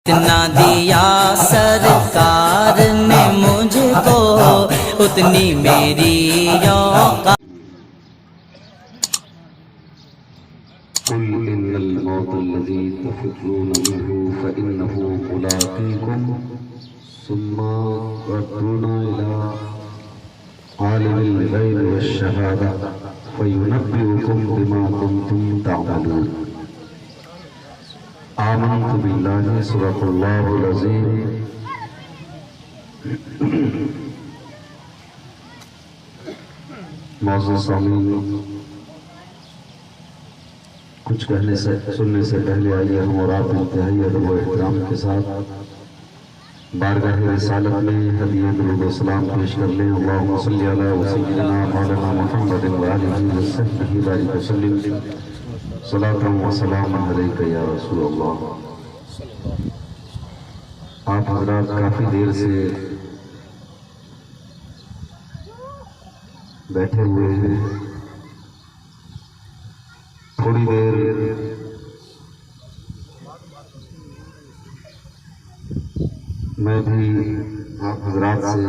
اتنا دیا سرکار نے مجھ کو اتنی میری اوقات۔ قل إن الموت الذي تفرون منه فإنه ملاقيكم ثم ردون إلى عالم الغيب والشهادة فينبئكم بما كنتم تعملون آمنت بالله صدق الله العظيم۔ معزز سامعین، کچھ کہنے سے سننے سے پہلے آئیے ہم اور آپ انتہائی ادب و احترام کے ساتھ بارگاہ رسالت میں ہدیہ درود و سلام پیش کر لیں۔ اللہم صلی علی سیدنا مولانا محمد وآلہ وصحبہ بارک وسلم، صلاۃ و سلام علیک یا رسول اللہ۔ آپ حضرات کافی دیر سے بیٹھے ہوئے ہیں، تھوڑی دیر میں بھی آپ حضرات سے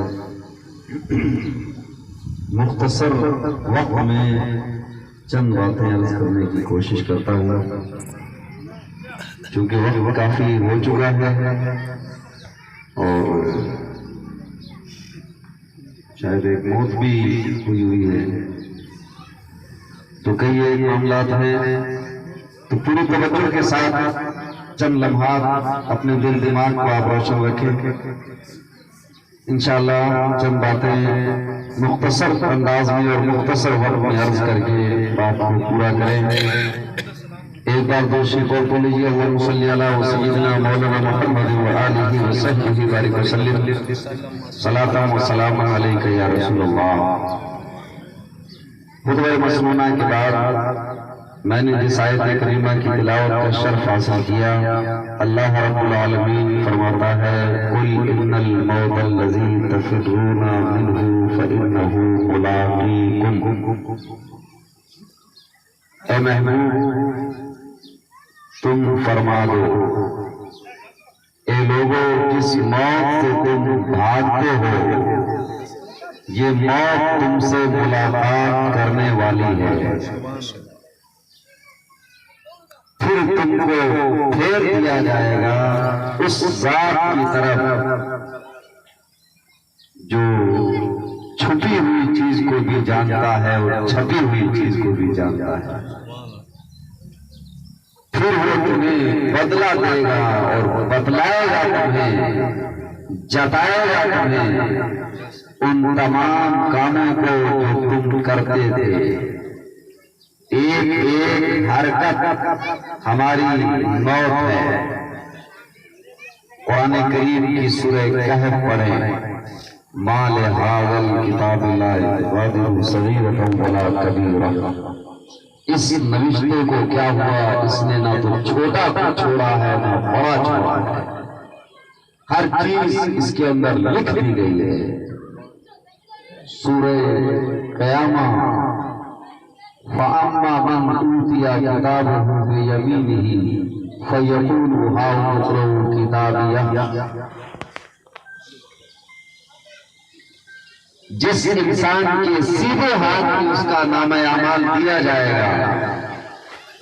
مختصر وقت میں چند باتیں عرض کرنے کی کوشش کرتا ہوں، چونکہ وقت کافی ہو چکا ہے اور شاید ایک موت بھی ہوئی ہے، تو کئی ایک معاملات ہیں، تو پوری توجہ کے ساتھ چند لمحات اپنے دل دماغ کو آپ روشن رکھیں۔ انشاءاللہ چند باتیں مختصر انداز میں اور مختصر وقت میں عرض کر کے بات کو پورا کریں۔ ایک بار دوسری قول کو لیجیے، اللہم صلی علی سیدنا مولانا محمد وآلہ وصحبہ بارک وسلم، صلاۃ و سلام علیک یا رسول اللہ۔ خطبہ مسنونہ کے بعد میں نے جس آیت کریمہ کی تلاوت کا شرف حاصل کیا، اللہ رب العالمین فرماتا ہے قل ان الموت الذی تفرون منہ فإنہ ملاقیکم۔ اے محبوب تم فرما دو، اے لوگوں جس موت سے تم بھاگتے ہو یہ موت تم سے ملاقات کرنے والی ہے، پھر تم کو پھیر دیا جائے گا اس ذات کی طرف جو چھپی ہوئی چیز کو بھی جانتا ہے اور چھپی ہوئی چیز کو بھی جانتا ہے، پھر وہ تمہیں بدلہ دے گا اور بتلائے گا تمہیں، جتائے گا تمہیں ان تمام کاموں کو جو تم کرتے تھے۔ ایک ایک حرکت ہماری موت ہے۔ قرآن کریم کی سورہ کہف پڑھیں، ما لہذا الکتاب لا یغادر صغیرۃ ولا کبیرۃ۔ اس نوشتے کو کیا ہوا، اس نے نہ تو چھوٹا کو چھوڑا ہے نہ بڑا چھوڑا ہے، ہر چیز اس کے اندر لکھ دی گئی ہے۔ سورہ قیامہ فَأَمَّا مَنْ أُوتِيَ كِتَابَهُ بِيَمِينِهِ فَيَقُولُ هَاؤُمُ اقْرَءُوا كِتَابِيَهْ۔ جس انسان کے سیدھے ہاتھ میں اس کا نامہ اعمال دیا جائے گا،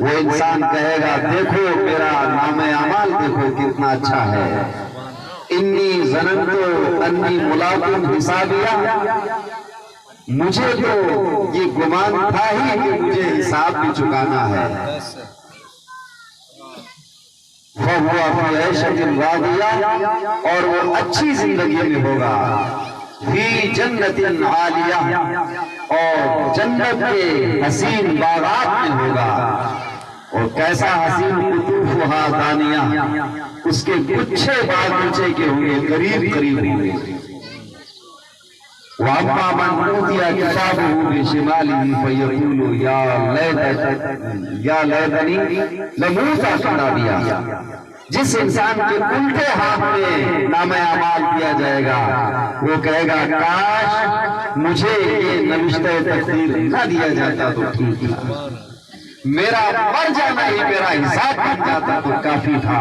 وہ انسان کہے گا دیکھو میرا نامہ اعمال دیکھو کتنا اچھا ہے، انی ظننت انی ملاق حسابیہ، مجھے تو یہ گمان تھا ہی کہ مجھے حساب بھی چکانا ہے۔ فَهُوَ فِي عِيشَةٍ رَاضِيَةٍ، اور وہ اچھی زندگی میں ہوگا، فِي جَنَّةٍ عَالِيَةٍ، اور جنت کے حسین باغات میں ہوگا، اور کیسا حسین قطوفہا دانیہ، اس کے گچھے باغیچے کے ہوں گے، قریب قریب ہوں گے۔ وَأَمَّا مَنْ أُوتِيَ كِتَابَهُ بِشِمَالِهِ فَيَقُولُ يَا لَيْتَنِي لَمْ أُوتَ كِتَابِيَهْ۔ جس انسان کے الٹے ہاتھ میں نامہ اعمال دیا جائے گا وہ کہے گا کاش مجھے یہ نوشتہ تقدیر نہ دیا جاتا تو ٹھیک تھا، میرا مر جانا ہی میرا حساب بن جاتا تو کافی تھا،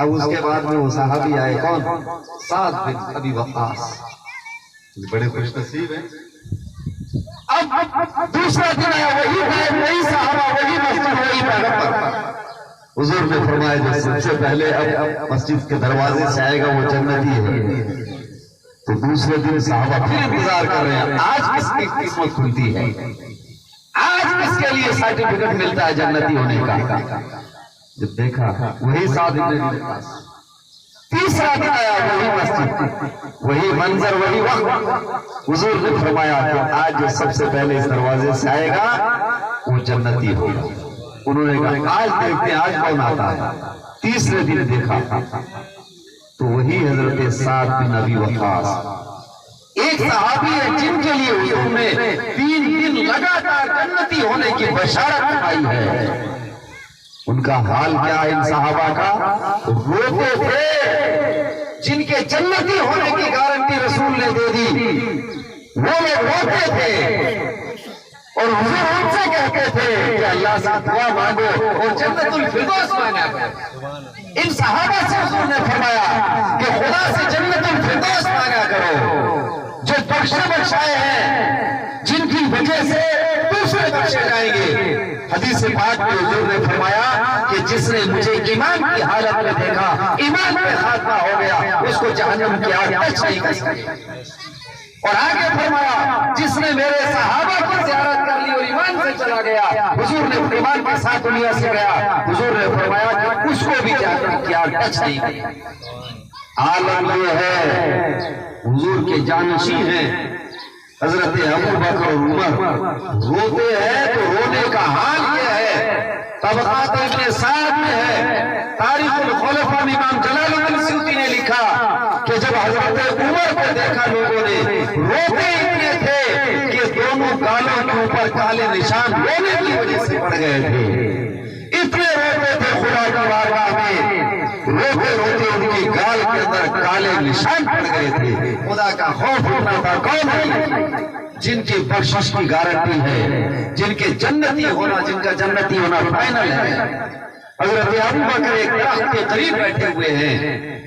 اب اس کے بعد میں وہ صحابی آئے کون؟ سعد بن ابی وقاص، بڑے خوش نصیب ہیں۔ اب دوسرا دن آیا، وہی صحابہ، وہی مسجد، وہی پیغمبر۔ حضور نے فرمایا جو سب سے پہلے اب مسجد کے دروازے سے آئے گا وہ جنتی ہے۔ تو دوسرے دن صحابہ پھر انتظار کر رہے ہیں، آج کس کی قسمت کھلتی ہے، آج کس کے لیے سرٹیفکیٹ ملتا ہے جنتی ہونے کا۔ جب دیکھا وہی سعد بن ابی وقاص، تیسرا دن آیا، وہی مسجد، وہی منظر، وہی وقت۔ حضور نے فرمایا کہ آج جو سب سے پہلے اس دروازے سے آئے گا وہ جنتی ہوگا۔ انہوں نے کہا آج دیکھتے ہیں آج کون آتا ہے۔ تیسرے دن دیکھا تو وہی حضرت سعد بن ابی وقاص، ایک صحابی ہے جن کے لیے حضور نے 3 دن لگاتار جنتی ہونے کی بشارت پائی ہے۔ ان کا حال کیا ہے ان صحابہ کا؟ روتے تھے، جن کے جنتی ہونے کی گارنٹی رسول نے دے دی، وہ لوگ روتے تھے اور حضور ان سے کہتے تھے کہ اللہ سے دعا مانگو اور جنت الفردوس مانگا کرو۔ ان صحابہ سے حضور نے فرمایا کہ خدا سے جنت الفردوس مانگا کرو، جو بخشے بخشائے ہیں، جن کی وجہ سے دوسرے بخشے جائیں گے۔ حدیث پاک میں حضور نے فرمایا کہ جس نے مجھے ایمان کی حالت میں دیکھا، ایمان پہ خاتمہ ہو گیا، اس کو جہنم کی آگ ٹچ نہیں کر سکتی۔ اور آگے فرمایا جس نے میرے صحابہ کو زیارت کر لی اور ایمان سے چلا گیا، حضور نے ایمان کے ساتھ دنیا سے گیا، حضور نے فرمایا کہ اس کو بھی جہنم کی آگ ٹچ نہیں کی۔ عالم یہ ہے، حضور کے جانشین ہیں حضرت ابو بکر اور عمر، روتے ہیں تو رونے کا حال یہ ہے۔ طبقات ابن سعد میں ہے، تاریخ الخلفاء میں امام جلال الدین سیوطی نے لکھا کہ جب حضرت عمر کو دیکھا لوگوں نے، روتے اتنے تھے کہ دونوں گالوں کے اوپر کالے نشان رونے کی وجہ سے پڑ گئے تھے، اتنے روتے تھے خدا کی بارگاہ میں، روتے روتے ان کی گال کے اندر کالے نشان پڑ گئے تھے۔ خدا کا خوف ہونا تھا، کون ہے؟ جن کی بخشش کی گارنٹی ہے، جن کے جنتی ہونا، جن کا جنتی ہونا فائنل ہے۔ حضرت ابو بکر ایک درخت کے قریب بیٹھے ہوئے ہیں،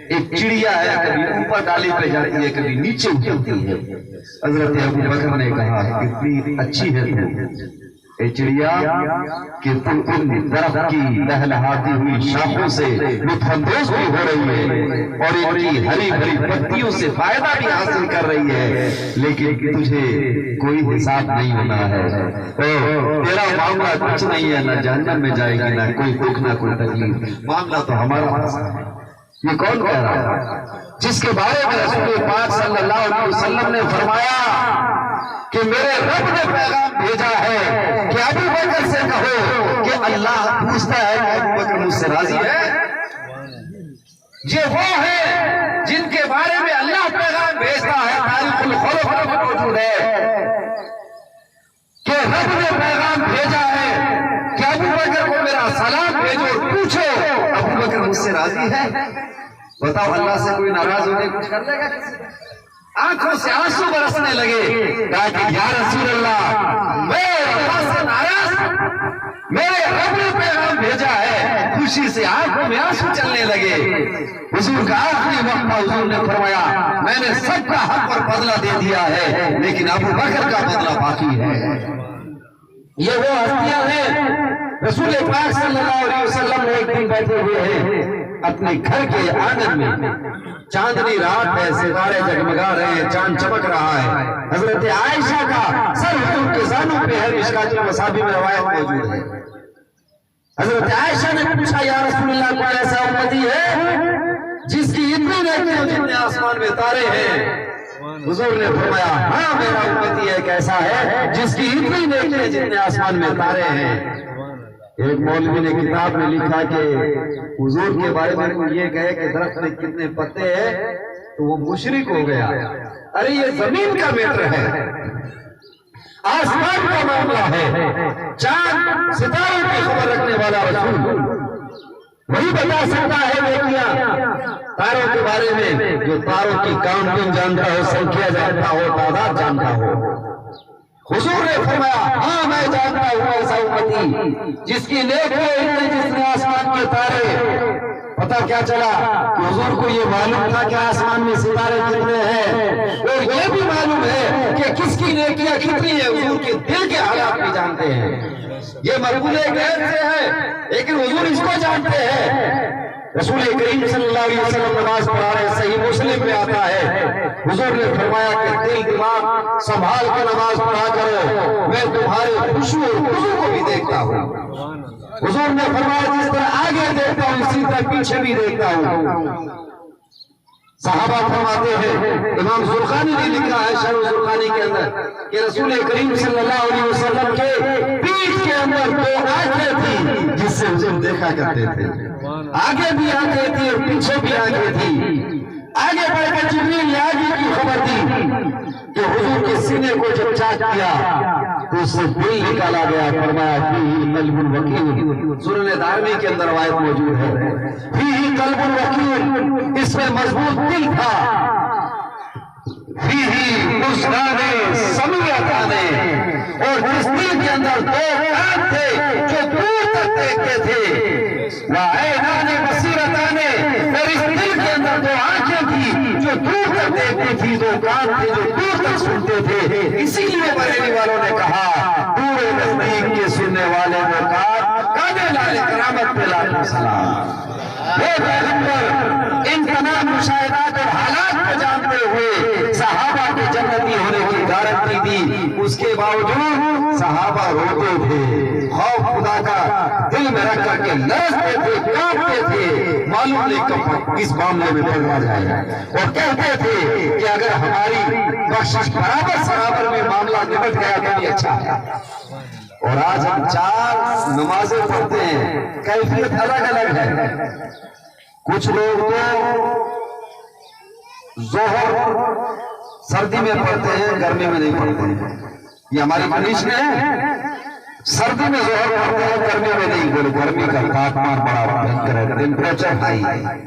ایک چڑیا ہے، کبھی اوپر ڈالی پہ جاتی ہے، کبھی نیچے اترتی ہے۔ حضرت ابو بکر نے کہا کتنی اچھی ہے تو اے چڑیا کہ تم ان درخت کی لہلہاتی ہوئی شاخوں سے لطف اندوز بھی ہو رہی ہے اور ان کی ہری بھری پتیوں سے فائدہ بھی حاصل کر رہی ہے، لیکن تجھے کوئی حساب نہیں ہونا ہے، تیرا معاملہ کچھ نہیں ہے، نہ جہنم میں جائے گی، نہ کوئی دکھ، نہ کوئی تکلیف، معاملہ تو ہمارا ہے۔ یہ کون کہہ رہا ہے؟ جس کے بارے میں رسول پاک صلی اللہ علیہ وسلم نے فرمایا کہ میرے رب نے پیغام بھیجا ہے کہ ابو بکر سے کہو کہ اللہ پوچھتا ہے کہ ابو بکر مجھ سے راضی ہے۔ یہ وہ ہے جن کے بارے میں اللہ پیغام بھیجتا ہے، تاریخ الخلفاء میں موجود ہے کہ رب نے پیغام بھیجا ہے کہ ابو بکر کو میرا سلام بھیجو اور پوچھو ابو بکر مجھ سے راضی ہے۔ بتاؤ اللہ سے کوئی ناراض ہو کے کچھ کر لے گا؟ آنکھوں سے آنسو برسنے لگے، کہا کہ یا رسول اللہ میں اللہ سے ناراض ہوں، میرے رب نے پیغام بھیجا ہے۔ خوشی سے آنکھوں میں آنسو چلنے لگے۔ حضور کا آخری وقت تھا، حضور نے فرمایا میں نے سب کا حق اور بدلہ دے دیا ہے، لیکن ابو بکر کا بدلہ باقی ہے۔ یہ وہ ہستیاں ہیں، رسول پاک صلی اللہ علیہ وسلم نے ایک دن بیٹھے ہوئے ہیں اپنے گھر کے آنگن میں، چاندنی رات ہے، ستارے جگمگا رہے ہیں، چاند چمک رہا ہے، حضرت عائشہ کا سر حضور کے زانوں پہ ہے، مشکات المصابیح میں روایت موجود ہے۔ حضرت عائشہ نے پوچھا یا رسول اللہ کوئی ایسا امتی ہے جس کی اتنی نیکیاں جتنے آسمان میں تارے ہیں؟ حضور نے فرمایا ہاں میرا امتی ایک ایسا ہے جس کی اتنی نیکیاں جتنے آسمان میں تارے ہیں۔ ایک مولوی نے کتاب میں لکھا کہ حضور کے بارے میں کوئی یہ کہے کہ درخت میں کتنے پتے ہیں تو وہ مشرک ہو گیا۔ ارے یہ زمین کا میٹر ہے، آسمان کا معاملہ ہے، چاند ستاروں کی خبر رکھنے والا رسول وہی بتا سکتا ہے نیکیاں تاروں کے بارے میں، جو تاروں کی کاؤنٹنگ جانتا ہو، سنکھیا جانتا ہو، تعداد جانتا ہو۔ حضور نے فرمایا ہاں میں جانتا ہوں ایسا امتی جس کی نیکیاں اتنی جس نے آسمان کے تارے۔ پتہ کیا چلا کہ حضور کو یہ معلوم تھا کہ آسمان میں ستارے کتنے ہیں، اور یہ بھی معلوم ہے کہ کس کی نیکیاں کتنی ہے، حضور کے دل کے حالات بھی جانتے ہیں۔ یہ مقبول غیر سے ہے لیکن حضور اس کو جانتے ہیں۔ رسول کریم صلی اللہ علیہ وسلم نماز پڑھا رہے، صحیح مسلم میں آتا ہے، حضور نے فرمایا کہ دل دماغ سنبھال کے نماز پڑھا کرو، میں تمہارے خشوع اور خضوع کو بھی دیکھتا ہوں۔ حضور نے فرمایا جس طرح آگے دیکھتا ہوں اسی طرح پیچھے بھی دیکھتا ہوں۔ صحابہ فرماتے ہیں، امام زرقانی نے لکھا ہے شرح زرقانی کے اندر کہ رسول کریم صلی اللہ علیہ وسلم کے پیٹھ کے اندر 2 آنکھیں تھی جس سے حضور دیکھا کرتے تھے، آگے بھی آنکھیں تھی اور پیچھے بھی آنکھیں تھی۔ آگے بڑھ کر جبریل آگے کی خبر دی کہ حضور کے سینے کو جب چاک کیا تو اس سے دل نکالا گیا، فرمایا فیہ قلب وکیل، سنن دارمی کے اندر روایت موجود ہے، فیہ قلب وکیل، اس میں مضبوط دل تھا، فیہ حسنان سمیعتان، اور جس دل کے اندر 2 کان تھے جو دور تک دیکھتے تھے، وعینان بصیرتان، اور اس دل کے اندر 2 آنکھیں تھی جو دور تک دیکھتی تھی، 2 کان تھے جو دور تک سنتے تھے۔ اسی لیے بریلی والوں نے کہا دور نزدیک کے سننے والے وہ کانے لالے کرامت پہ لاکھوں سلام۔ وہ پیغمبر ان تمام مشاہدات اور حالات کو جانتے ہوئے صحابہ کے جنتی ہونے کی گارنٹی دی، اس کے باوجود صحابہ روتے تھے، خوف خدا کا دل میں رکھ کر کے لرزتے تھے، کانپتے تھے، معلوم نہیں کب کس معاملے میں پڑا جائے، اور کہتے تھے کہ اگر ہماری بخشش برابر سرابر میں معاملہ نمٹ گیا تو بھی اچھا ہے۔ اور آج ہم 4 نمازیں پڑھتے ہیں، کیفیت الگ الگ ہے۔ کچھ لوگ تو ظہر سردی میں پڑھتے ہیں، گرمی میں نہیں پڑھتے ہیں، یہ ہماری کنڈیشن ہے۔ سردی میں ظہر پڑھتے ہیں، گرمی میں نہیں، بولے گرمی کا تاپمان بڑا بھینکر ہے، ٹیمپریچر ہائی ہے۔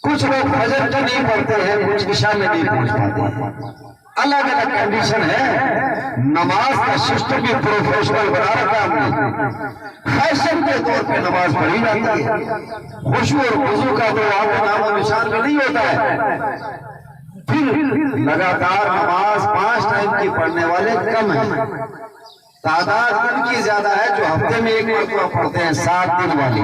کچھ لوگ فجر تو نہیں پڑھتے ہیں، کچھ عشاء میں نہیں پہنچ پاتے ہیں، الگ الگ کنڈیشن ہے۔ نماز کا سسٹم بھی پروفیشنل بنا رکھا ہم نے، فیشن کے طور پہ نماز پڑھی جاتی ہے، خشوع اور خضوع کا تو آپ کے نام و نشان میں نہیں ہوتا ہے۔ پھر لگاتار نماز 5 ٹائم کی پڑھنے والے کم ہیں، تعداد ان کی زیادہ ہے جو ہفتے میں 1 مرتبہ پڑھتے ہیں 7 دن والی،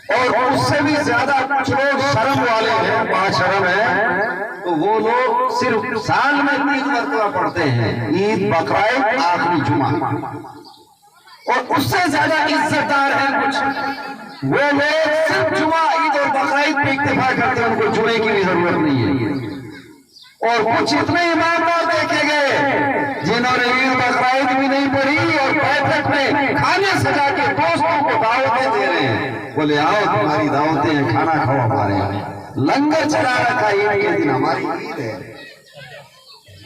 اور اس سے بھی زیادہ کچھ لوگ شرم والے ہیں، با شرم ہیں، تو وہ لوگ صرف سال میں 3 مرتبہ پڑھتے ہیں، عید، بقرعید، آخری جمعہ، اور اس سے زیادہ عزت دار ہیں کچھ وہ لوگ صرف جمعہ، عید اور بقرعید پہ اکتفا کرتے ہیں، ان کو جمعے کی بھی ضرورت نہیں ہے۔ اور کچھ اتنے ایماندار دیکھے گئے جنہوں نے عید بقرعید بھی نہیں پڑھی اور بیٹھک میں کھانے سجا کے دوستوں کو دعوتیں دے رہے ہیں، بولے آؤ تمہاری دعوتیں ہیں، کھانا کھاؤ ہمارے یہاں، لنگر چلا رکھا عید کے دن، ہماری عید ہے۔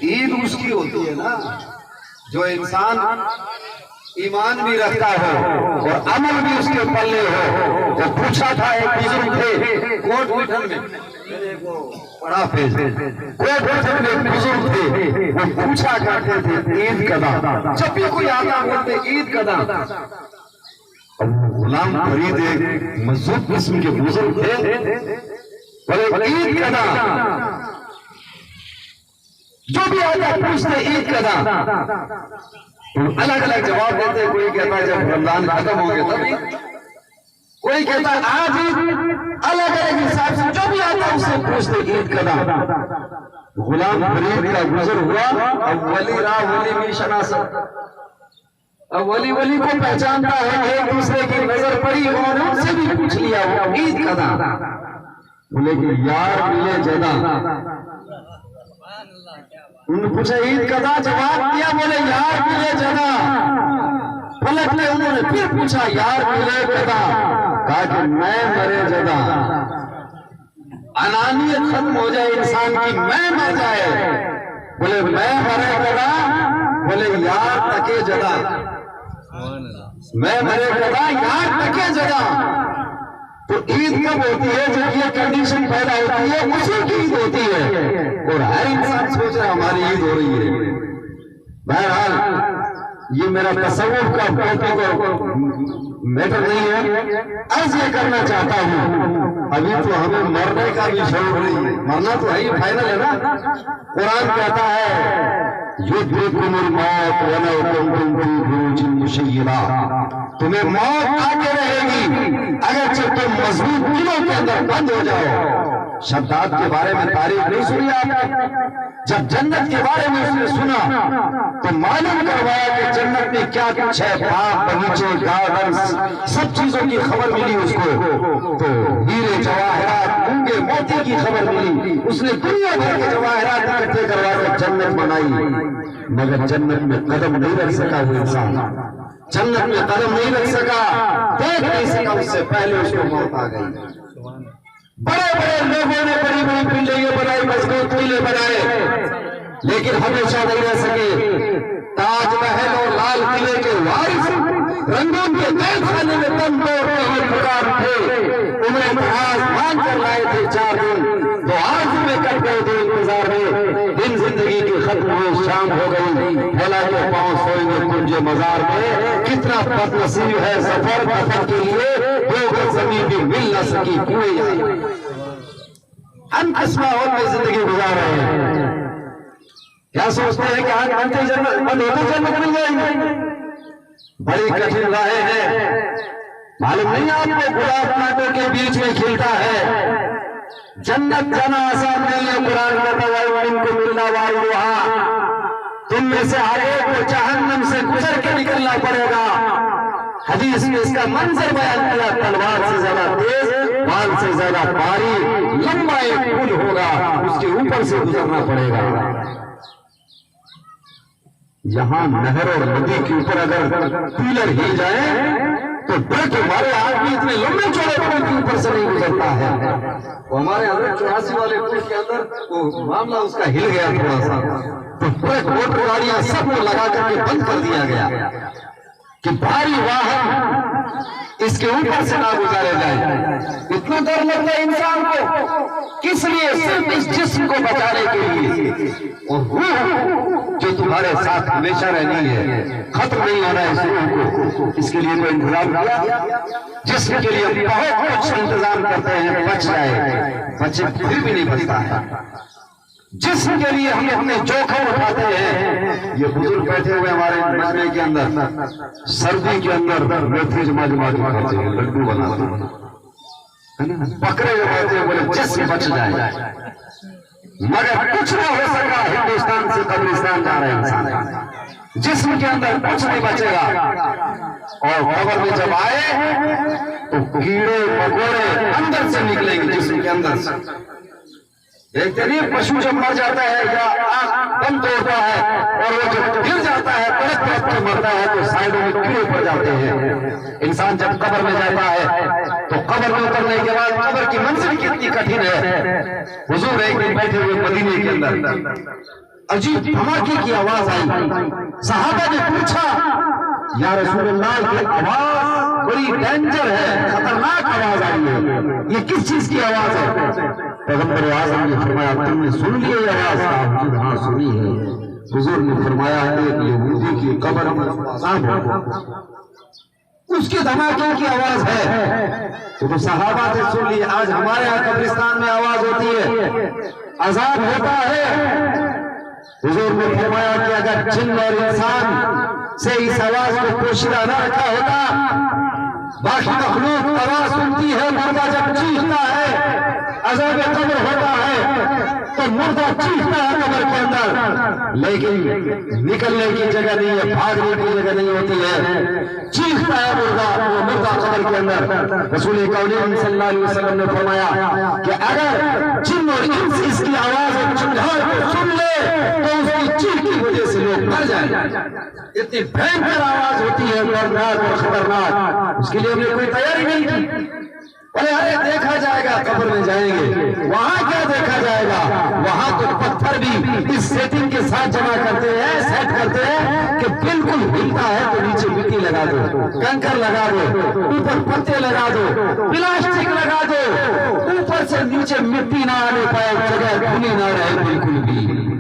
عید اس کی ہوتی ہے نا جو انسان ایمان بھی رکھتا ہو اور عمل بھی اس کے پلے ہو۔ جب پوچھا تھا ایک بزرگ تھے کوٹ میٹھن میں، بڑا فیض، کوٹ میٹھن میں ایک بزرگ تھے، وہ پوچھا کرتے تھے عید کدا، جب بھی کوئی آتا بولتے عید کدا۔ غلام فرید ایک مذہب قسم کے بزرگ تھے، بولے عید کدا، جو بھی آتا پوچھتے عید کدا، الگ الگ جواب دیتے، کوئی کہتا ہے جب رمضان ختم ہو گیا تب، کوئی کہتا ہے آج عید، الگ الگ حساب سے جو بھی آتا اس سے پوچھتے عید کدا۔ غلام فرید کا گزر ہوا، اب ولی راہ ولی بھی شناسا، اب ولی ولی کو پہچانتا ہے، ایک دوسرے کی نظر پڑی اور ان سے بھی پوچھ لیا وہ عید کدا، بولے کہ یار ملے جدا، انہوں نے پوچھا عید کدا، جواب دیا بولے یار ملے جدا، پلٹنے انہوں نے پھر پوچھا یار ملے جدا، کہا کہ میں مرے جدا، انانیت ختم ہو جائے انسان کی، میں مر جائے، بولے میں مرے جدا، بولے یار تکے جدا، میں مرے جدا یار تکے جدا۔ تو عید کب ہوتی ہے؟ جب یہ کنڈیشن پیدا ہوتی ہے اسی کی عید ہوتی ہے، اور ہر انسان سوچ رہا ہماری عید ہو رہی ہے۔ بہرحال یہ میرا تصور کا ٹاپک اور میٹر نہیں ہے. عرض یہ کرنا چاہتا ہوں ابھی تو ہمیں مرنے کا بھی شعور نہیں ہے. مرنا تو ہے ہی، فائنل ہے نا. قرآن کہتا ہے یدرککم الموت ولو کنتم فی بروج مشیدہ، تمہیں موت آتے رہے گی اگرچہ تم مضبوط قلعوں کے اندر بند ہو جاؤ. شداد کے بارے میں تعریف نہیں سنی آپ نے؟ جب جنت کے بارے میں اس نے سنا تو معلوم کروایا کہ جنت میں کیا کچھ ہے. باغ بغیچے گارڈنز سب چیزوں کی خبر ملی اس کو. تو ہیرے جواہرات مونگے موتی کی خبر ملی. اس نے دنیا بھر کے جواہرات اکٹھے کروا کر جنت بنائی، مگر جنت میں قدم نہیں رکھ سکا وہ انسان. جنت میں قدم نہیں رکھ سکا، دیکھ نہیں سکا. اس سے پہلے اس کو موت آ گئی. بڑے بڑے لوگوں نے بڑی بڑی بلڈنگیں بنائی، مضبوط قلعے بنائے، لیکن ہمیشہ نہیں رہ سکے. تاج محل اور لال قلعے کے وارث رنگون کے قید خانے میں دم توڑ کے پکار تھے. انہیں اتحاد مان کر لائے تھے 4 دن، تو آج میں کٹ گئے تھے انتظار میں. دن زندگی کی ختم ہوئے، شام ہو گئی، بھلا کے پاؤں سوئیں گے کنج مزار میں. کتنا بد نصیب ہے سفر دفن کے لیے 2 گز زمین بھی مل نہ سکی کوئی. ہم کس ماحول میں زندگی گزار رہے ہیں؟ کیا سوچتے ہیں کہ آج بنتے جنت بند ہوتے جنت مل جائیں گے؟ بڑی کٹھن راہیں ہیں. معلوم نہیں آپ کو گلاب کانٹوں کے بیچ میں کھلتا ہے. جنت جانا آسان نہیں ہے. قرآن کہتا ہے وَإِن کو ملنا واردها، تم میں سے ہر ایک کو جہنم سے گزر کے نکلنا پڑے گا. حدیث میں اس کا منظر بیان کیا، تلوار سے زیادہ تیز، بال سے زیادہ باری، لمبا ایک پل ہوگا، اس کے اوپر سے گزرنا پڑے گا. یہاں نہر اور ندی کے اوپر اگر پیلر ہل جائیں تو ڈر کے مارے آدمی اتنے لمبے چوڑے پل کے اوپر سے نہیں گزرتا ہے. وہ ہمارے 84 والے پل کے اندر وہ معاملہ اس کا ہل گیا تھوڑا سا، تو ٹرک موٹر گاڑیاں سب کو لگا کر کے بند کر دیا گیا کہ بھاری واہن اس کے اوپر سے نہ گزارے جائے. اتنا ڈر لگتا ہے انسان کو، کس لیے؟ صرف اس جسم کو بچانے کے لیے. اور روح جو تمہارے ساتھ ہمیشہ رہنی ہے، ختم نہیں ہونا ہے اس روح کو، اس کے لیے کوئی انتظام کیا. جسم کے لیے ہم بہت کچھ انتظام کرتے ہیں بچ جائے، بچے پھر بھی نہیں بچتا ہے. جسم کے لیے ہم اپنے جوخم اٹھاتے ہیں. یہ بزرگ بیٹھے ہوئے ہمارے مجمع کے اندر سردی کے اندر میتھی جما کھاتے ہیں، لڈو بناتے ہیں، بکرے ہوتے ہیں، بولے جسم بچ جائے. مگر کچھ نہ ہو سکا. ہندوستان سے قبرستان جا رہے ہیں انسان، جسم کے اندر کچھ نہیں بچے گا. اور قبر میں جب آئے تو کیڑے مکوڑے اندر سے نکلیں گے جسم کے اندر سے. ایک طریق پشو جب مر جاتا ہے یا آنکھ بند توڑتا ہے اور وہ جب گر جاتا ہے تڑپ تڑپ کے مرتا ہے تو سائڈوں میں کیڑے پڑ جاتے ہیں. انسان جب قبر میں جاتا ہے تو قبر میں اترنے کے بعد قبر کی منزل کتنی کٹھن ہے. حضور ایک دن بیٹھے ہوئے مدینے کے اندر عجیب دھماکے کی آواز آئی. صحابہ نے پوچھا یا رسول اللہ کی آواز بڑی ڈینجر ہے، خطرناک آواز آئی ہے، یہ کس چیز کی آواز ہے؟ پیغمبر اعظم نے فرمایا تم نے سن لی یہ آواز؟ صاحب ہاں سنی ہے. حضور نے فرمایا ہے کہ یہودی کی قبر میں عذاب ہوگا، اس کے دھماکے کی آواز ہے. تو صحابہ نے سن لی. آج ہمارے یہاں قبرستان میں آواز ہوتی ہے، عذاب ہوتا ہے. حضور نے فرمایا کہ اگر جن اور انسان سے اس آواز کو پوشیدہ نہ رکھا ہوتا، باقی مخلوق آواز سنتی ہے، مردہ جب چیختا ہے، عذاب قبر ہوتا ہے تو مردہ چیختا ہے قبر کے اندر، لیکن نکلنے کی جگہ نہیں ہے، بھاگنے کی جگہ نہیں ہوتی ہے، چیختا ہے مردہ قبر کے اندر. رسول کون صلی اللہ علیہ وسلم نے فرمایا کہ اگر جن اور انس اس کی آواز چنگھاڑ کو سن لے تو اس کی چیخ کی وجہ سے لوگ مر جائیں. اتنی بھینکر آواز ہوتی ہے، دردناک اور خطرناک. اس کے لیے ہم نے کوئی تیاری نہیں کی. ارے دیکھا جائے گا، قبر میں جائیں گے، وہاں کیا دیکھا جائے گا؟ وہاں تو پتھر بھی اس سیٹنگ کے ساتھ جمع کرتے ہیں، سیٹ کرتے ہیں کہ بالکل ہلتا ہے تو نیچے مٹی لگا دو، کنکر لگا دو، اوپر پتے لگا دو، پلاسٹک لگا دو، اوپر سے نیچے مٹی نہ آنے پائے، جگہ کھلی نہ رہے بالکل بھی.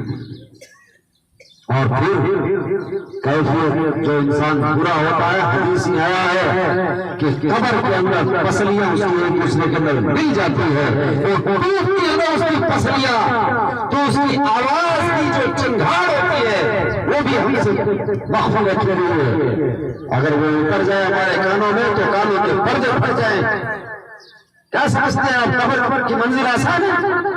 اور پھر کیفیت جو انسان برا ہوتا ہے، حدیث میں آیا ہے کہ قبر کے اندر پسلیاں اس کی ایک دوسرے کے اندر مل جاتی ہے، وہ ٹوٹتی ہے نا اس کی پسلیاں، تو اس کی آواز کی جو چنگھاڑ ہوتی ہے وہ بھی ہم سے محفوظ رکھی ہوئی ہے۔ اگر وہ اتر جائے ہمارے کانوں میں تو کانوں کے پردے پھٹ جائیں۔ کیا سمجھتے ہیں آپ قبر کی منزل آسان ہے؟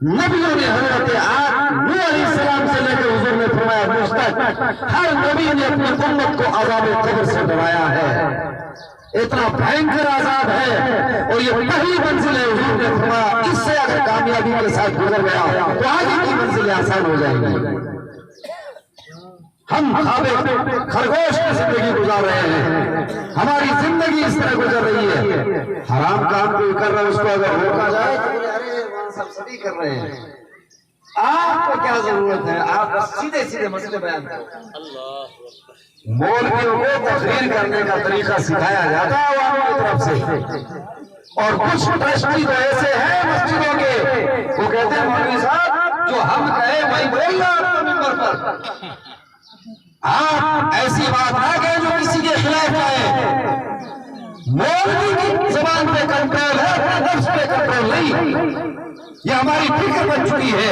نبیوں نے حضرت نوح علیہ السلام سے لے کر حضور نے فرمایا مجھ تک ہر نبی نے اپنی امت کو عذاب قبر سے ڈرایا ہے، اتنا بھینکر عذاب ہے، اور یہ پہلی منزل ہے۔ حضور نے فرمایا اس سے اگر کامیابی کے ساتھ گزر گیا تو آگے کی منزلیں آسان ہو جائیں گی۔ ہم خواب خرگوش کی زندگی گزار رہے ہیں، ہماری زندگی اس طرح گزر رہی ہے، حرام کام کوئی کر رہا ہے اس کو اگر روکا جائے سب سبھی کر رہے ہیں، آپ کو کیا ضرورت ہے؟ آپ سیدھے سیدھے مسئلے بیان کرو۔ مولویوں کو تقریر کرنے کا طریقہ سکھایا جاتا ہے عوام کی طرف سے، اور کچھ ٹرسٹی تو ایسے ہیں مسجدوں کے، وہ کہتے ہیں مولوی صاحب جو ہم کہیں وہی بول رہا آپ کو ممبر پر، آپ ایسی بات نہ کہیں جو کسی کے خلاف آئے۔ مولوی کی زبان پہ کنٹرول ہے، نفس پہ کنٹرول نہیں۔ یہ ہماری فکر بن چکی ہے،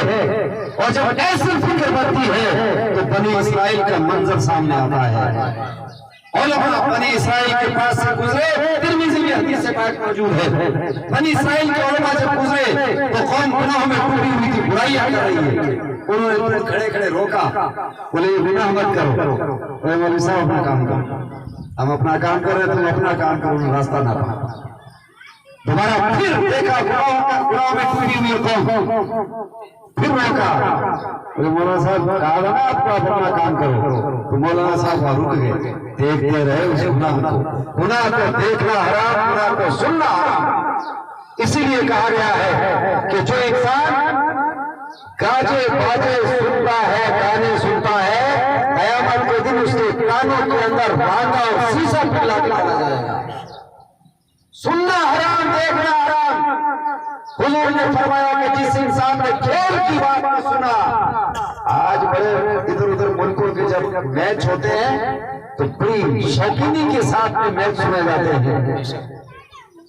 اور جب ایسی فکر بنتی ہے تو بنی اسرائیل کا منظر سامنے آتا ہے۔ علماء بنی اسرائیل کے پاس سے گزرے، ترمذی میں حدیث پاک موجود ہے، بنی اسرائیل کے علماء جب گزرے تو قوم گناہوں میں ڈوبی ہوئی تھی، برائیاں کر رہی ہے، انہوں نے انہیں کھڑے کھڑے روکا، بولے یہ گناہ مت کرو، اے مولوی صاحب اپنا کام کرو، ہم اپنا کام کر رہے ہیں تم اپنا کام کرو، انہیں راستہ نہ پا۔ دوبارہ پھر دیکھا گناہوں میں ڈوبی ہوئی قوم، پھر روکا، بولے مولانا صاحب کہا تھا نا آپ کو اپنا کام کرو، تو مولانا صاحب وہاں رک گئے، دیکھتے رہے اس گناہ کو۔ گناہ کو دیکھنا حرام، گناہ کو سننا حرام۔ اسی لیے کہا گیا ہے کہ جو انسان گاجے باجے سنتا ہے، گانے سنتا ہے، قیامت کے دن اس کے کانوں کے اندر بانگا اور سیسا پلا کے ڈالا جائے گا۔ سننا حرام، دیکھنا حرام۔ حضور نے فرمایا کہ جس انسان نے کھیل کی بات کو سنا، آج بڑے ادھر ادھر ملکوں کے جب میچ ہوتے ہیں تو بڑی شوقینی کے ساتھ میں میچ سنے جاتے ہیں،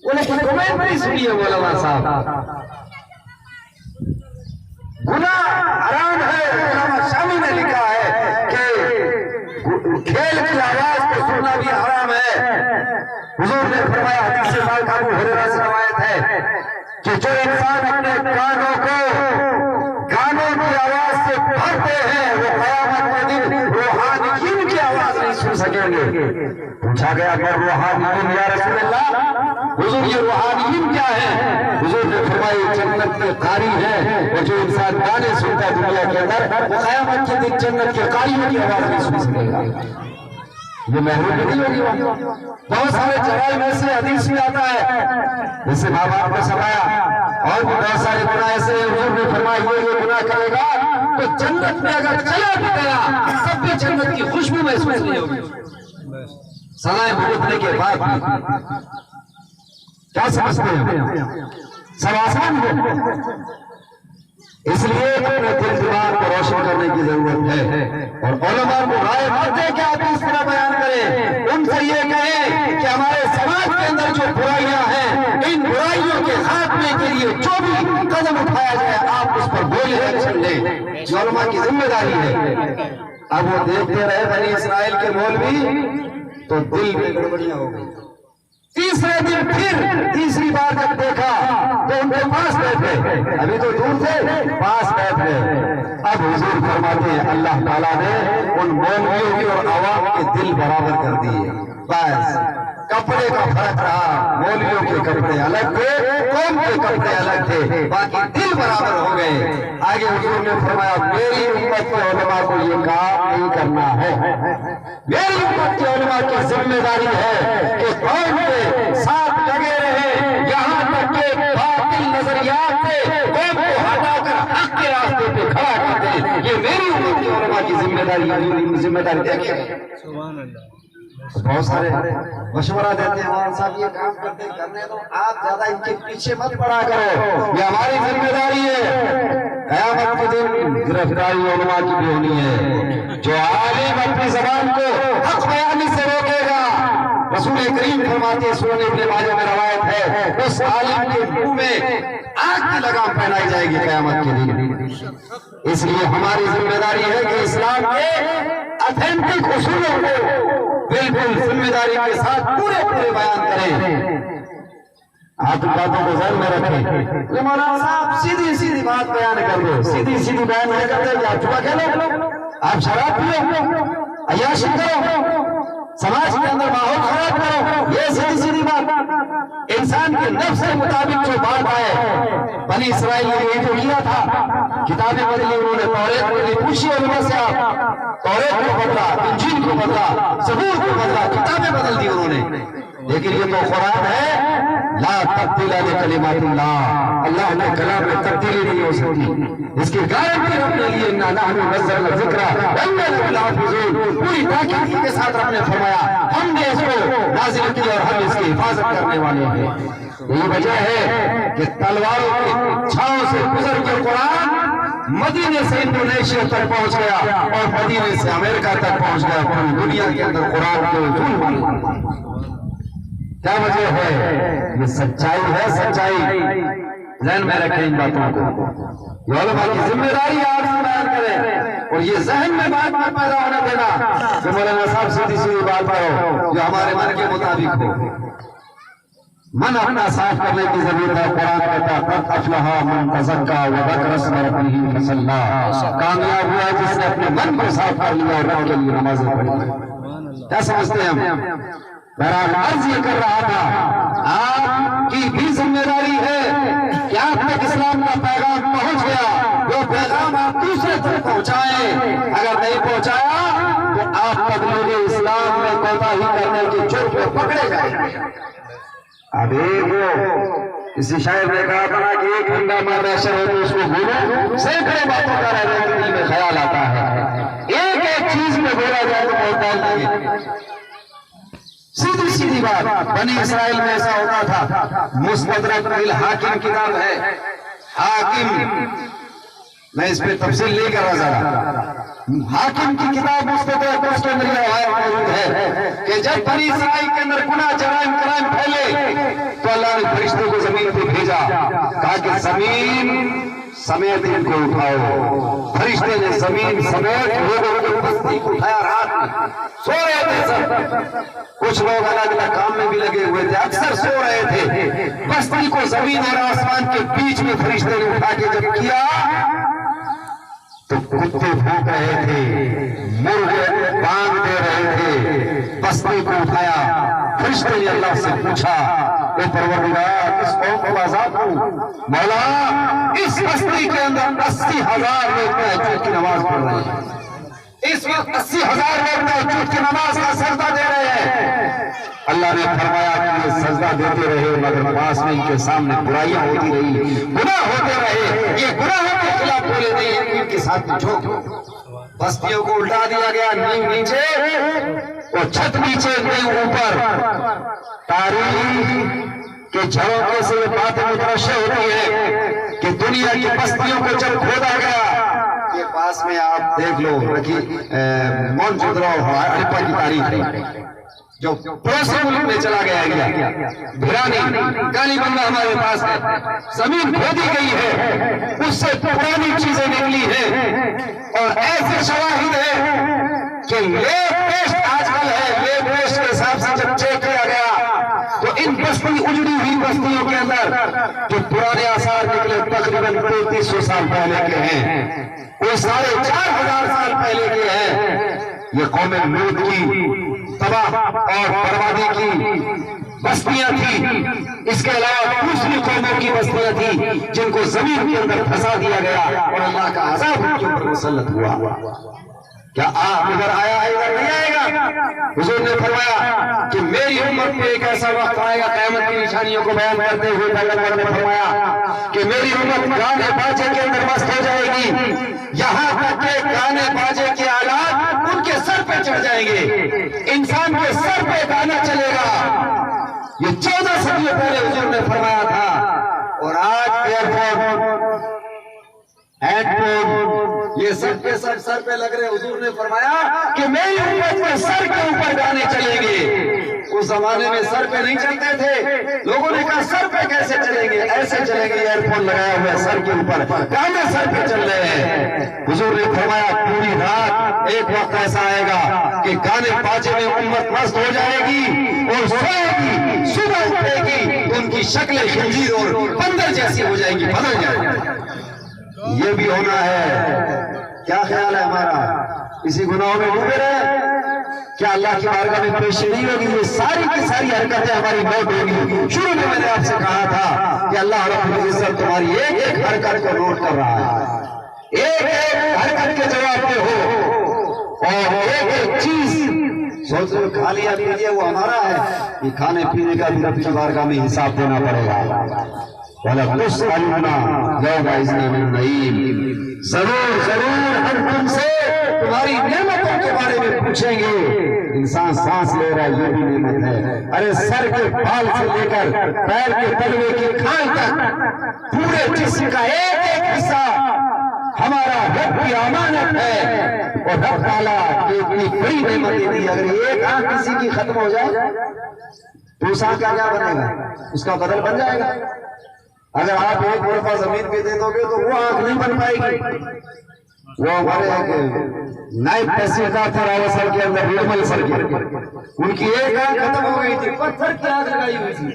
وہ لیکن کمنٹ نہیں سنی ہے مولانا صاحب۔ گناہ حرام ہے، علامہ شامی نے لکھا ہے کہ کھیل کی آواز کو سننا بھی حرام ہے۔ حضور نے فرمایا حدیث پاک ابو ہریرہ سے روایت ہے کہ جو انسان اپنے کانوں کو گانوں کی آواز سے بھرتے ہیں وہ قیامت کے دن روحانیین کی آواز نہیں سن سکیں گے۔ پوچھا گیا کہ روحانیین یا رسول اللہ، حضور یہ روحانیین کیا ہے؟ حضور نے فرمایا جنت کے قاری ہیں، اور جو انسان گانے سنتا ہے دنیا کے اندر وہ قیامت کے دن جنت کے قاریوں کی آواز نہیں سن سکے گا۔ یہ محروم نہیں ہوگی۔ بہت سارے جرائم میں سے حدیث میں آتا ہے، جیسے ماں باپ نے سمایا، اور بھی بہت سارے گناہ ایسے ہیں، حضور نے فرمایا یہ گناہ کرے گا تو جنت میں اگر چلا بھی گیا تب بھی جنت کی خوشبو محسوس نہیں ہوگی سزائیں بھگتنے کے بعد بھی۔ کیا سمجھتے ہیں؟ سب آسان ہے، اس لیے اپنے دل دماغ کو روشن کرنے کی ضرورت ہے، اور علماء کو رائے دیتے کہ آپ اس طرح بیان کریں، ان سے یہ کہیں کہ ہمارے سماج کے اندر جو برائیاں ہیں ان برائیوں کے خاتمے کے لیے جو بھی قدم اٹھایا جائے آپ اس پر بولیں ایکشن لیں، جو علماء کی ذمہ داری ہے۔ اب وہ دیکھتے رہے بنی اسرائیل کے مولوی تو دل میں گڑبڑیاں ہو گئی۔ تیسرے دن پھر تیسری بار جب دیکھا تو ان کے پاس بیٹھے، ابھی تو دور تھے، پاس بیٹھے۔ اب حضور فرماتے ہیں اللہ تعالیٰ نے ان مولویوں کے اور عوام کے دل برابر کر دیے، بس کپڑے کا فرق رہا، مولویوں کے کپڑے الگ تھے، قوم کے کپڑے الگ تھے، باقی دل برابر ہو گئے۔ آگے حضور نے فرمایا میری امت کے علماء کو یہ کام نہیں کرنا ہے، میری امت کے علماء کی ذمہ داری ہے کہ قوم کے ساتھ لگے رہیں، یہاں تک کہ باطل نظریات سے قوم کو ہٹا کر حق کے راستے پہ کھڑا کر دیں۔ یہ میری امت کے علماء کی ذمہ داری ہے، ذمہ داری دیکھیں۔ بہت سارے مشورہ دیتے ہیں اور صاحب یہ کام کرنے دو، آپ زیادہ ان کے پیچھے مت پڑا کرو، یہ ہماری ذمہ داری ہے۔ قیامت کے دن گرفتاری علماء کی بھی ہونی ہے۔ جو عالم اپنی زبان کو حق بیانی سے روکے گا، رسول کریم فرماتے ہیں، سنن ابن ماجہ میں روایت ہے، اس عالم کے منہ میں آگ کی لگام پہنائی جائے گی قیامت کے دن۔ اس لیے ہماری ذمہ داری ہے کہ اسلام کے اتھینٹک اصولوں کو بالکل ذمہ داری کے ساتھ پورے بیان کریں۔ آپ باتوں کو ذہن میں رکھیں۔ یہ مولانا صاحب سیدھی بات بیان کر دو، سیدھی بیان نہیں کرتے کہ آپ جوا کھیلو، آپ شراب پیو، عیاشی کرو، سماج کے اندر ماحول خراب کرو، یہ سیدھی بات۔ انسان کے نفس کے مطابق جو بات آئے، بنی اسرائیل نے یہ جو کیا تھا، کتابیں بدلی، انہوں نے توریت بدلی، پوچھئے علماء سے آپ، توریت کو بدلا، انجیل کو بدلا، زبور کو بدلا، کتابیں بدل دی انہوں نے، لیکن یہ تو قرآن ہے، لا تبدیل لکلمات اللہ، اللہ نے کلام میں تبدیلی نہیں ہو سکتی، اس کی گارنٹی رب نے لی، انا نحن نزلنا الذکر وانا له لحافظون، پوری تاکید کے ساتھ رب نے فرمایا ہم نے اس کو نازل کیا اور ہم اس کی حفاظت کرنے والے ہیں۔ یہی وجہ ہے کہ تلواروں کی چھاؤں سے گزر کے قرآن مدینے سے انڈونیشیا تک پہنچ گیا اور مدینے سے امریکہ تک پہنچ گیا، پوری دنیا کے اندر قرآن کے وصول معلوم۔ کیا وجہ ہے؟ یہ سچائی ہے، سچائی ذہن میں رکھیں ان باتوں کو۔ یہ علماء کی ذمہ داری آپ سے بیان کریں اور یہ ذہن میں بات نہ پیدا ہونے دینا کہ مولانا صاحب سیدھی بات کرو جو ہمارے من کے مطابق ہو۔ من اپنا صاف کرنے کی ضرورت ہے۔ قرآن کہتا قد افلح من تزکا وذکر اسم ربہ فصلی، کامیاب ہوا جس نے اپنے من کو صاف کر لیا اور رب کے لیے نمازیں پڑھی۔ کیا سمجھتے ہیں ہم؟ بہرحال عرض یہ کر رہا تھا، آپ کی بھی ذمہ داری ہے کہ آپ تک اسلام کا پیغام پہنچ گیا، وہ پیغام آپ دوسرے تک پہنچائیں، اگر نہیں پہنچایا تو آپ تبلیغ اسلام میں کوتاہی کرنے کے جرم میں پکڑے جائیں گے۔ اب کسی شاعر نے کہا تھا کہ ایک ہنگامہ محشر ہے تو اس کو بھولو، سینکڑوں باتوں کا رہنے کے دل میں خیال آتا ہے، ایک ایک چیز میں بولا جائے تو بہت ٹائم لگے۔ سیدھی بات، بنی اسرائیل میں ایسا ہوتا تھا، مستدرک الحاکم کتاب ہے، حاکم، میں اس پہ تفصیل نہیں کر رہا ذرا، حاکم کی کتاب مستدرک، اس کے اندر یہ روایت موجود ہے کہ جب بنی اسرائیل کے اندر گناہ جرائم کرائم پھیلے تو اللہ نے فرشتوں کو زمین پہ بھیجا، کہا کہ زمین سمیت ان کو اٹھاؤ۔ فرشتے نے زمین سمیت لوگوں کو بستی کو اٹھایا، رات میں سو رہے تھے سب، کچھ لوگ الگ الگ کام میں بھی لگے ہوئے تھے، اکثر سو رہے تھے، بستی کو زمین اور آسمان کے بیچ میں فرشتے نے اٹھا کے جب کیا تو کتے بھونک رہے تھے، مرغے بانگ دے رہے تھے، بستی کو اٹھایا۔ فرشتے نے اللہ سے پوچھا، اے پروردگار اس قوم کو عذاب دوں، مولا اس بستی کے اندر 80,000 لوگ تہجد کی نماز پڑھ رہے ہیں، اس وقت 80,000 لوگ تہجد کی نماز کا سجدہ دے رہے ہیں۔ اللہ نے فرمایا کہ یہ سجدہ دیتے رہے مگر پاس میں ان کے سامنے برائیاں ہوتی رہی، گناہ ہوتے رہے، یہ گناہوں کے خلاف بولے نہیں، ان کے ساتھ جھوک بستیوں کو الٹا دیا گیا، نیم نیچے اور چھت نیچے، نیم اوپر۔ تاریخ کے جھڑوکے سے یہ باتیں مترشح ہوتی ہے کہ دنیا کی بستیوں کو جب کھودا گیا، یہ پاس میں آپ دیکھ لو موہنجودڑو ہڑپا کی تاریخ ہے، جو پڑوسی ملک میں چلا گیا ایریا، بھرانی کالی بنگلہ ہمارے پاس ہے، زمین کھودی گئی ہے، اس سے پرانی چیزیں نکلی ہیں اور ایسے شواہد ہیں کہ لیب ٹیسٹ آج کل ہے، لیب ٹیسٹ کے حساب سے جب چیک کیا گیا تو ان بستی اجڑی ہوئی بستیوں کے اندر جو پرانے آثار نکلے تقریباً 3300 سال پہلے کے ہیں، وہ 4,500 سال پہلے کے ہیں۔ یہ قوم لوط کی تباہ اور بربادی کی بستیاں تھیں، اس کے علاوہ دوسری قوموں کی بستیاں تھیں جن کو زمین کے اندر پھنسا دیا گیا اور اللہ کا عذاب ان کے اوپر مسلط ہوا۔ کیا آپ ادھر آیا ہے ادھر نہیں آئے گا؟ حضور نے فرمایا کہ میری امت پہ ایک ایسا وقت آئے گا، قیامت کی نشانیوں کو بیان کرتے ہوئے پیغمبر نے فرمایا کہ میری امت گانے باجے کے اندر مست ہو جائے گی، یہاں تک کہ گانے باجے کے آلات ان کے سر پہ چڑھ جائیں گے، انسان کے سر پہ گانا چلے گا. یہ 14 صدیوں پہلے حضور نے فرمایا تھا. اور آج ایئرفون، ہینڈ فون، یہ سب کے سب سر پہ لگ رہے. حضور نے فرمایا کہ میری امت میں سر کے اوپر گانے چلیں گے. اس زمانے میں سر پہ نہیں چلتے تھے. لوگوں نے کہا سر پہ کیسے چلیں گے؟ ایسے چلیں گے، ایئر فون لگایا ہوا ہے سر کے اوپر، گانے سر پہ چل رہے ہیں. حضور نے فرمایا پوری رات ایک وقت ایسا آئے گا کہ گانے باجے میں امت مست ہو جائے گی اور سوئے گی. صبح اٹھے گی تو ان کی شکلیں خنزیر اور بندر جیسی ہو جائیں گی، بدل جائیں گی. یہ بھی ہونا ہے. کیا خیال ہے ہمارا؟ اسی گناہوں میں ڈوبے رہے؟ کیا اللہ کی بارگاہ میں پیش نہیں ہوگی؟ یہ ساری کی ساری حرکتیں ہماری نوٹ ہوگی. شروع میں نے آپ سے کہا تھا کہ اللہ رب العزت تمہاری ایک ایک حرکت کو نوٹ کر رہا ہے. ایک ایک حرکت کے جواب پہ ہو اور ایک ایک چیز سوچ رہے کھا لیا پیجیے وہ ہمارا ہے. یہ کھانے پینے کا بھی رب کی بارگاہ میں حساب دینا پڑے گا. وَلَتُسْأَلُنَّ يَوْمَئِذٍ عَنِ النَّعِيمِ. ضرور ضرور ہم تم سے تمہاری نعمتوں کے بارے میں پوچھیں گے. انسان سانس لے رہا ہے یہ بھی نعمت ہے. ارے سر کے بال سے لے کر پیر کے تلوے کی کھال تک پورے جسم کا ایک ایک حصہ ہمارا رب کی امانت ہے. اور رب تعالیٰ کی اتنی بڑی نعمتیں دی. اگر ایک آنکھ کسی کی ختم ہو جائے تو اس آنکھ کا کیا بنے گا؟ اس کا بدل بن جائے گا. اگر آپ ایک مرتبہ زمین پہ دے دو گے تو وہ آنکھ نہیں بن پائے گی. وہ ہمارے نائب تحصیلدار تھا راوت سر کے اندر، ریڈمل سر کے، ان کی ایک آنکھ ختم ہو گئی تھی. پتھر کی آنکھ لگائی ہوئی تھی.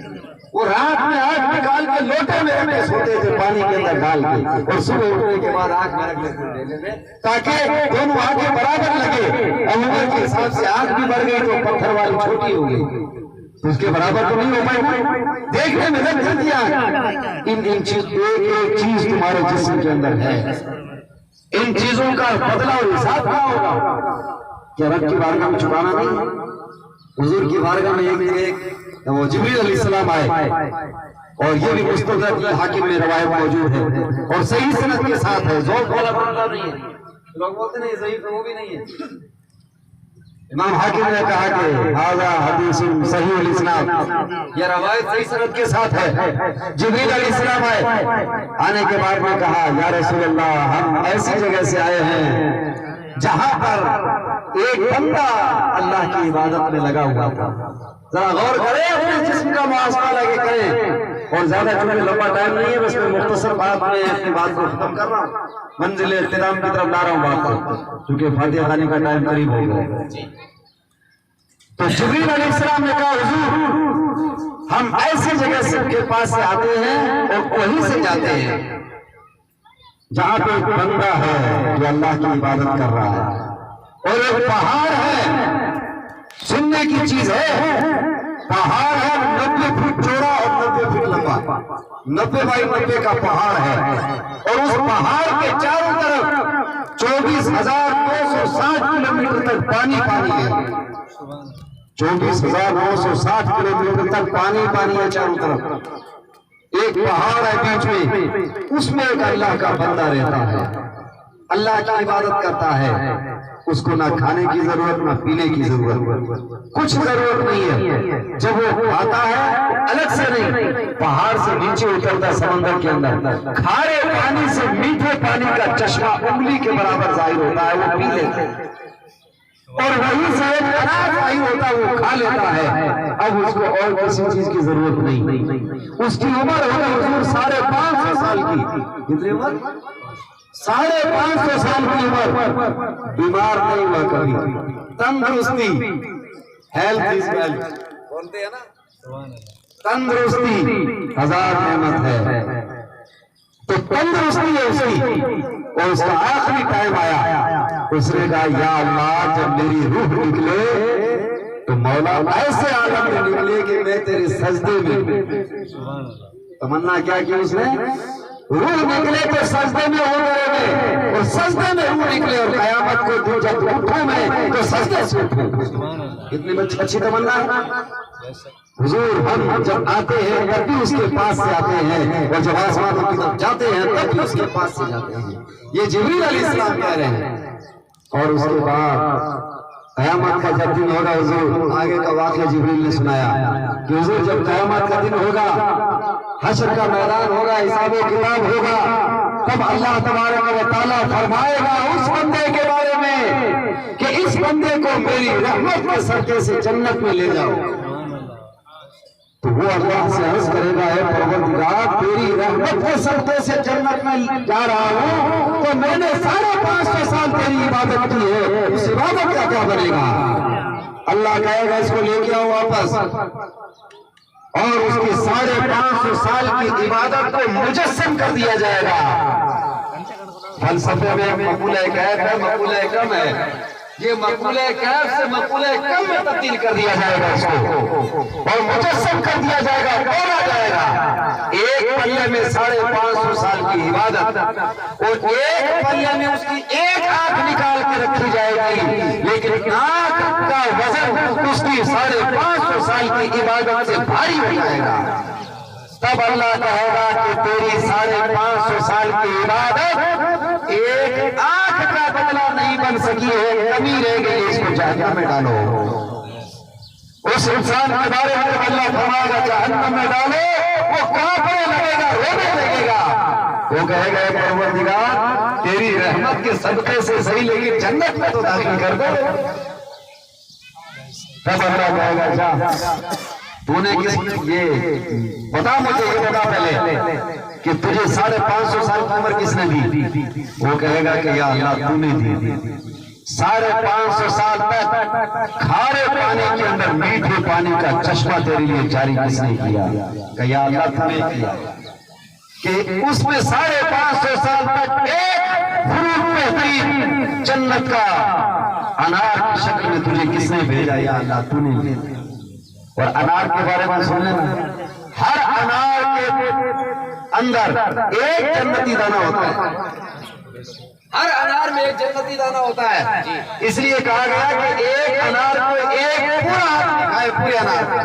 وہ رات میں آنکھ نکال کے لوٹے میں رکھ کے سوتے تھے پانی کے اندر ڈال کے، اور صبح اٹھنے کے بعد آنکھ میں رکھ لیتے تھے تاکہ دونوں آنکھیں برابر لگے. اب عمر کے حساب سے آنکھ بھی بڑھ گئی تو پتھر والی چھوٹی ہو گئی، تو اس کے برابر تو نہیں ہو پائی. دیکھنے میں لگ جاتی ہے. ان چیز ایک ایک چیز تمہارے جسم کے اندر ہے. ان چیزوں کا بدلہ اور حساب کیا ہوگا؟ کیا رب کی بارگاہ میں چھپانا نہیں؟ حضور کی بارگاہ میں ایک وہ جبریل علیہ السلام آئے، اور یہ بھی مستدرک حاکم میں روایت موجود ہے اور صحیح سند کے ساتھ ہے. ذوق والا بندہ نہیں ہے. لوگ بولتے نہیں صحیح تو وہ بھی نہیں ہے. امام حاکم نے کہا کہ ھذا حدیث صحیح الاسناد، یہ روایت صحیح سند کے ساتھ ہے. جبریل علیہ السلام آئے. آنے کے بعد میں کہا یا رسول اللہ ہم ایسی جگہ سے آئے ہیں جہاں پر ایک بندہ اللہ کی عبادت میں لگا ہوا تھا. ذرا غور کریں، اپنے جسم کا محاسبہ لگے کریں. اور زیادہ چونکہ لمبا ٹائم نہیں ہے، بس میں مختصر بات میں اپنی بات کو ختم کر رہا ہوں، منزل اختتام کی طرف لا رہا ہوں بات کو، کیونکہ فاتحہ خانی کا ٹائم قریب ہو گیا. تو جبریل علیہ السلام نے کہا حضور ہم ایسی جگہ سے کے پاس سے آتے ہیں اور وہیں سے جاتے ہیں جہاں پہ ایک بندہ ہے جو اللہ کی عبادت کر رہا ہے، اور ایک پہاڑ ہے. سننے کی چیز ہے، پہاڑ ہے 90 فٹ چوڑا اور 90 فٹ لمبا، 90 بائی 90 کا پہاڑ ہے. اور اس پہاڑ کے چاروں طرف 24,960 کلومیٹر تک پانی پانی ہے. 24,960 کلومیٹر تک پانی پانی ہے چاروں طرف. ایک پہاڑ ہے بیچ میں، اس میں ایک اللہ کا بندہ رہتا ہے، اللہ کی عبادت کرتا ہے. اس کو نہ کھانے کی ضرورت نہ پینے کی ضرورت، کچھ ضرورت نہیں ہے. جب وہ کھاتا ہے الگ سے نہیں، پہاڑ سے نیچے اترتا سمندر کے اندر، کھارے پانی سے میٹھے پانی کا چشمہ انگلی کے برابر ظاہر ہوتا ہے، وہ پی لیتے ہیں. اور وہیں سے ایک اناج ظاہر ہوتا ہے، وہ کھا لیتا ہے. اب اس کو اور کسی چیز کی ضرورت نہیں. اس کی عمر ہوگی حضور 550 سال کی. کتنی عمر؟ 550 سال کی عمر. بیمار نہیں ہوا کبھی. تندرستی، ہیلتھ از ویلتھ بولتے ہیں نا، تندرستی 1000 نعمت ہے. تو تندرستی ہے اس کی. اور اس کا آخری ٹائم آیا، اس نے کہا یا اللہ جب میری روح نکلے تو مولا ایسے عالم میں نکلے کہ میں تیرے سجدے میں. تمنا کیا کہ اس نے روح نکلے تو سجدے میں ہو گئے، اور سجدے میں روح نکلے، اور قیامت کو دن جب اٹھوں میں تو سجدے سے اٹھوں. کتنی اچھی تمنا ہے. حضور ہم جب آتے ہیں تب بھی اس کے پاس سے آتے ہیں، اور جب آسمانوں کی طرف جاتے ہیں تب بھی اس کے پاس سے جاتے ہیں. یہ جبریل علیہ السلام کہہ رہے ہیں. اور اس کے بعد قیامت کا جب دن ہوگا، حضور آگے کا واقعہ جبریل نے سنایا کہ حضور جب قیامت کا دن ہوگا، حشر کا میدان ہوگا، حساب و کتاب ہوگا، تب اللہ تبارک و تعالیٰ فرمائے گا اس بندے کے بارے میں کہ اس بندے کو میری رحمت کے صدقے سے جنت میں لے جاؤ. تو وہ اللہ سے عرض کرے گا، اے پروردگار تیری رحمت کے صدقے سے جنت میں جا رہا ہوں، تو میں نے 550 سال تیری عبادت کی ہے، اس عبادت کا کیا بنے گا؟ اللہ کہے گا اس کو لے کے آؤ واپس، اور اس کی 550 سال کی عبادت کو مجسم کر دیا جائے گا. فلسفے میں مقولہ کیف ہے، مقولہ کم ہے، یہ مقولہ کیف سے مقولہ کم میں تبدیل کر دیا جائے گا اس کو، اور مجسم کر دیا جائے گا، توڑا جائے گا. ایک پلے میں 550 سال کی عبادت، اور ایک پلے میں اس کی ایک آنکھ نکال کے رکھی جائے گی، لیکن آنکھ کا وزن اس کی 550 سال کی عبادت سے بھاری ہو جائے گا. تب اللہ کہے گا کہ تیری 550 سال کی عبادت ایک آنکھ کا بدلہ نہیں بن سکی ہے، کمی رہ گئی، اس کو جہنم میں ڈالو. اس انسان کے بارے میں اللہ فرمائے گا جہنم میں ڈالو، وہ کانپنے لگے گا، رونے لگے گا. وہ کہے گا اے پروردگار تیری رحمت کے صدقے سے صحیح، لیکن جنت میں تو داخل کر دو. تب اللہ کہے گا جا تو نے کس یہ بتا، مجھے یہ بتا پہلے کہ تجھے 550 سال کی عمر کس نے دی؟ وہ کہے گا کہ یا اللہ تو نے دی. 550 سال تک کھارے پانی کے اندر میٹھے پانی کا چشمہ تیرے لیے جاری کس نے کیا؟ کہ یا اللہ تو نے کیا. کہ اس میں 550 سال تک ایک فروٹ بہترین جنت کا انار کی شکل میں تجھے کس نے بھیجا؟ یا اللہ تو نے. اور انار کے بارے میں سن لینا، ہر انار کے اندر ایک جنتی دانہ ہوتا ہے، ہر انار میں ایک جنتی دانہ ہوتا ہے. اس لیے کہا گیا کہ ایک انار کو ایک پورا آدمی کھائے، پورے انار،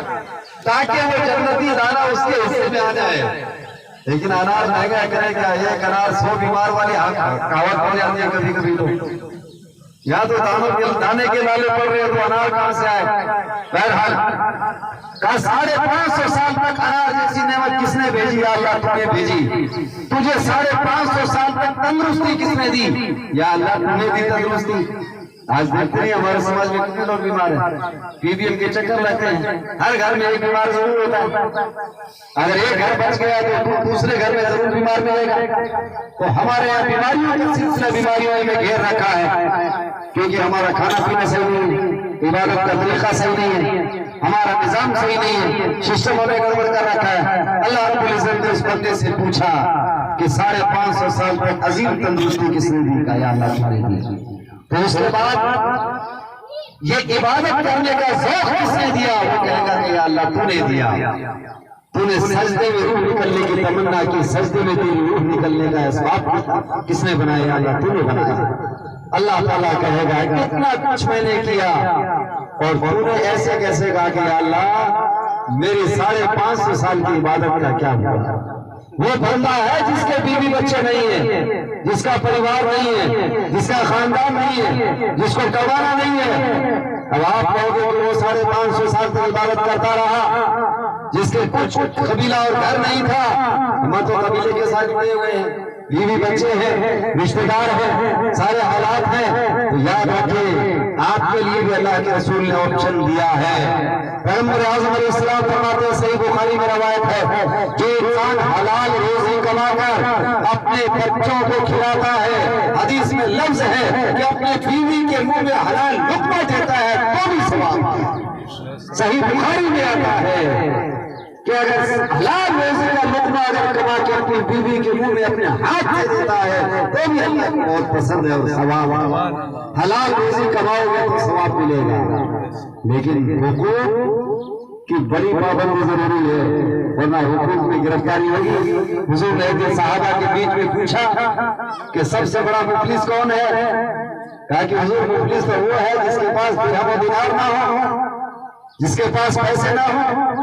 تاکہ وہ جنتی دانہ اس کے حصے میں آ جائے. لیکن انار مہنگا کرے کیا، ایک انار 100 بیمار والی کہاوت ہو جاتی ہے کبھی کبھی. تو یا تو دانے کے لالے پڑ رہے ہیں تو انار کہاں سے آئے؟ بہرحال کہا 550 سال تک انار جیسی نعمت کس نے بھیجی؟ یا اللہ تو نے بھیجی. تجھے 550 سال تک تندرستی کس نے دی؟ یا اللہ تو نے دی تندرستی. آج دیکھتے ہیں ہمارے سماج میں کتنے لوگ بیمار ہیں، PBM کے چکر لیتے ہیں، ہر گھر میں ایک بیمار ضرور ہوتا ہے. اگر ایک گھر بچ گیا تو دوسرے گھر میں ضرور بیمار ملے گا. تو ہمارے یہاں بیماریوں کا سلسلہ بیماریوں میں گھیر رکھا ہے، کیونکہ ہمارا کھانا پینا صحیح نہیں ہے، عبادت کا طریقہ صحیح نہیں ہے، ہمارا نظام صحیح نہیں ہے، سسٹم ہمیں گڑبڑ کر رکھا ہے. اللہ رب العزت نے اس بندے سے پوچھا کہ 550 سال تک عظیم تندرستی کس نے دی؟ کہا یا اللہ تو نے دی. تو اس کے بعد یہ عبادت کرنے کا ذوق کس نے دیا؟ وہ کہے گا کہ یا اللہ تو نے دیا. تو نے سجدے میں روح نکلنے کی تمنا کی، سجدے میں تیری روح نکلنے کا اسباب کس نے بنایا؟ یا اللہ تو نے بنایا. اللہ تعالیٰ کہے گا کتنا کچھ میں نے کیا، اور تو نے ایسے کیسے کہا کہ یا اللہ میری 550 سال کی عبادت کا کیا ہوا؟ وہ بندہ ہے جس کے بیوی بچے نہیں ہیں، جس کا پریوار نہیں ہے، جس کا خاندان نہیں ہے، جس کو کمانا نہیں ہے. اب آپ کہو گے کہ وہ 550 سال تک عبادت کرتا رہا، جس کے کچھ قبیلہ اور گھر نہیں تھا. ہم تو قبیلے کے ساتھ جڑے ہوئے ہیں، بیوی بچے ہیں، رشتہ دار ہیں، سارے حالات ہیں. تو یاد رکھیں آپ کے لیے بھی اللہ کے رسول نے آپشن دیا ہے. پیغمبر اعظم علیہ السلام فرماتے ہیں، صحیح بخاری میں روایت ہے، جو انسان حلال روزی کما کر اپنے بچوں کو کھلاتا ہے، حدیث میں لفظ ہے کہ اپنے بیوی کے منہ میں حلال لقمہ دیتا ہے تو بھی ثواب. صحیح بخاری میں آتا ہے کہ اگر حلال روزی کا لقمہ اگر کما کے اپنی بیوی کے منہ میں اپنے ہاتھ سے دیتا ہے تو بھی اللہ کو بہت پسند ہے اور ثواب. حلال روزی کماؤ گے تو ثواب ملے گا، لیکن حقوق کی بڑی پابندی ضروری ہے، ورنہ حقوق میں گرفتاری ہوگی. حضور نے ایک صحابہ کے بیچ میں پوچھا کہ سب سے بڑا مفلس کون ہے؟ کہا کہ حضور مفلس تو وہ ہے جس کے پاس درہم و دینار نہ ہو، جس کے پاس پیسے نہ ہو.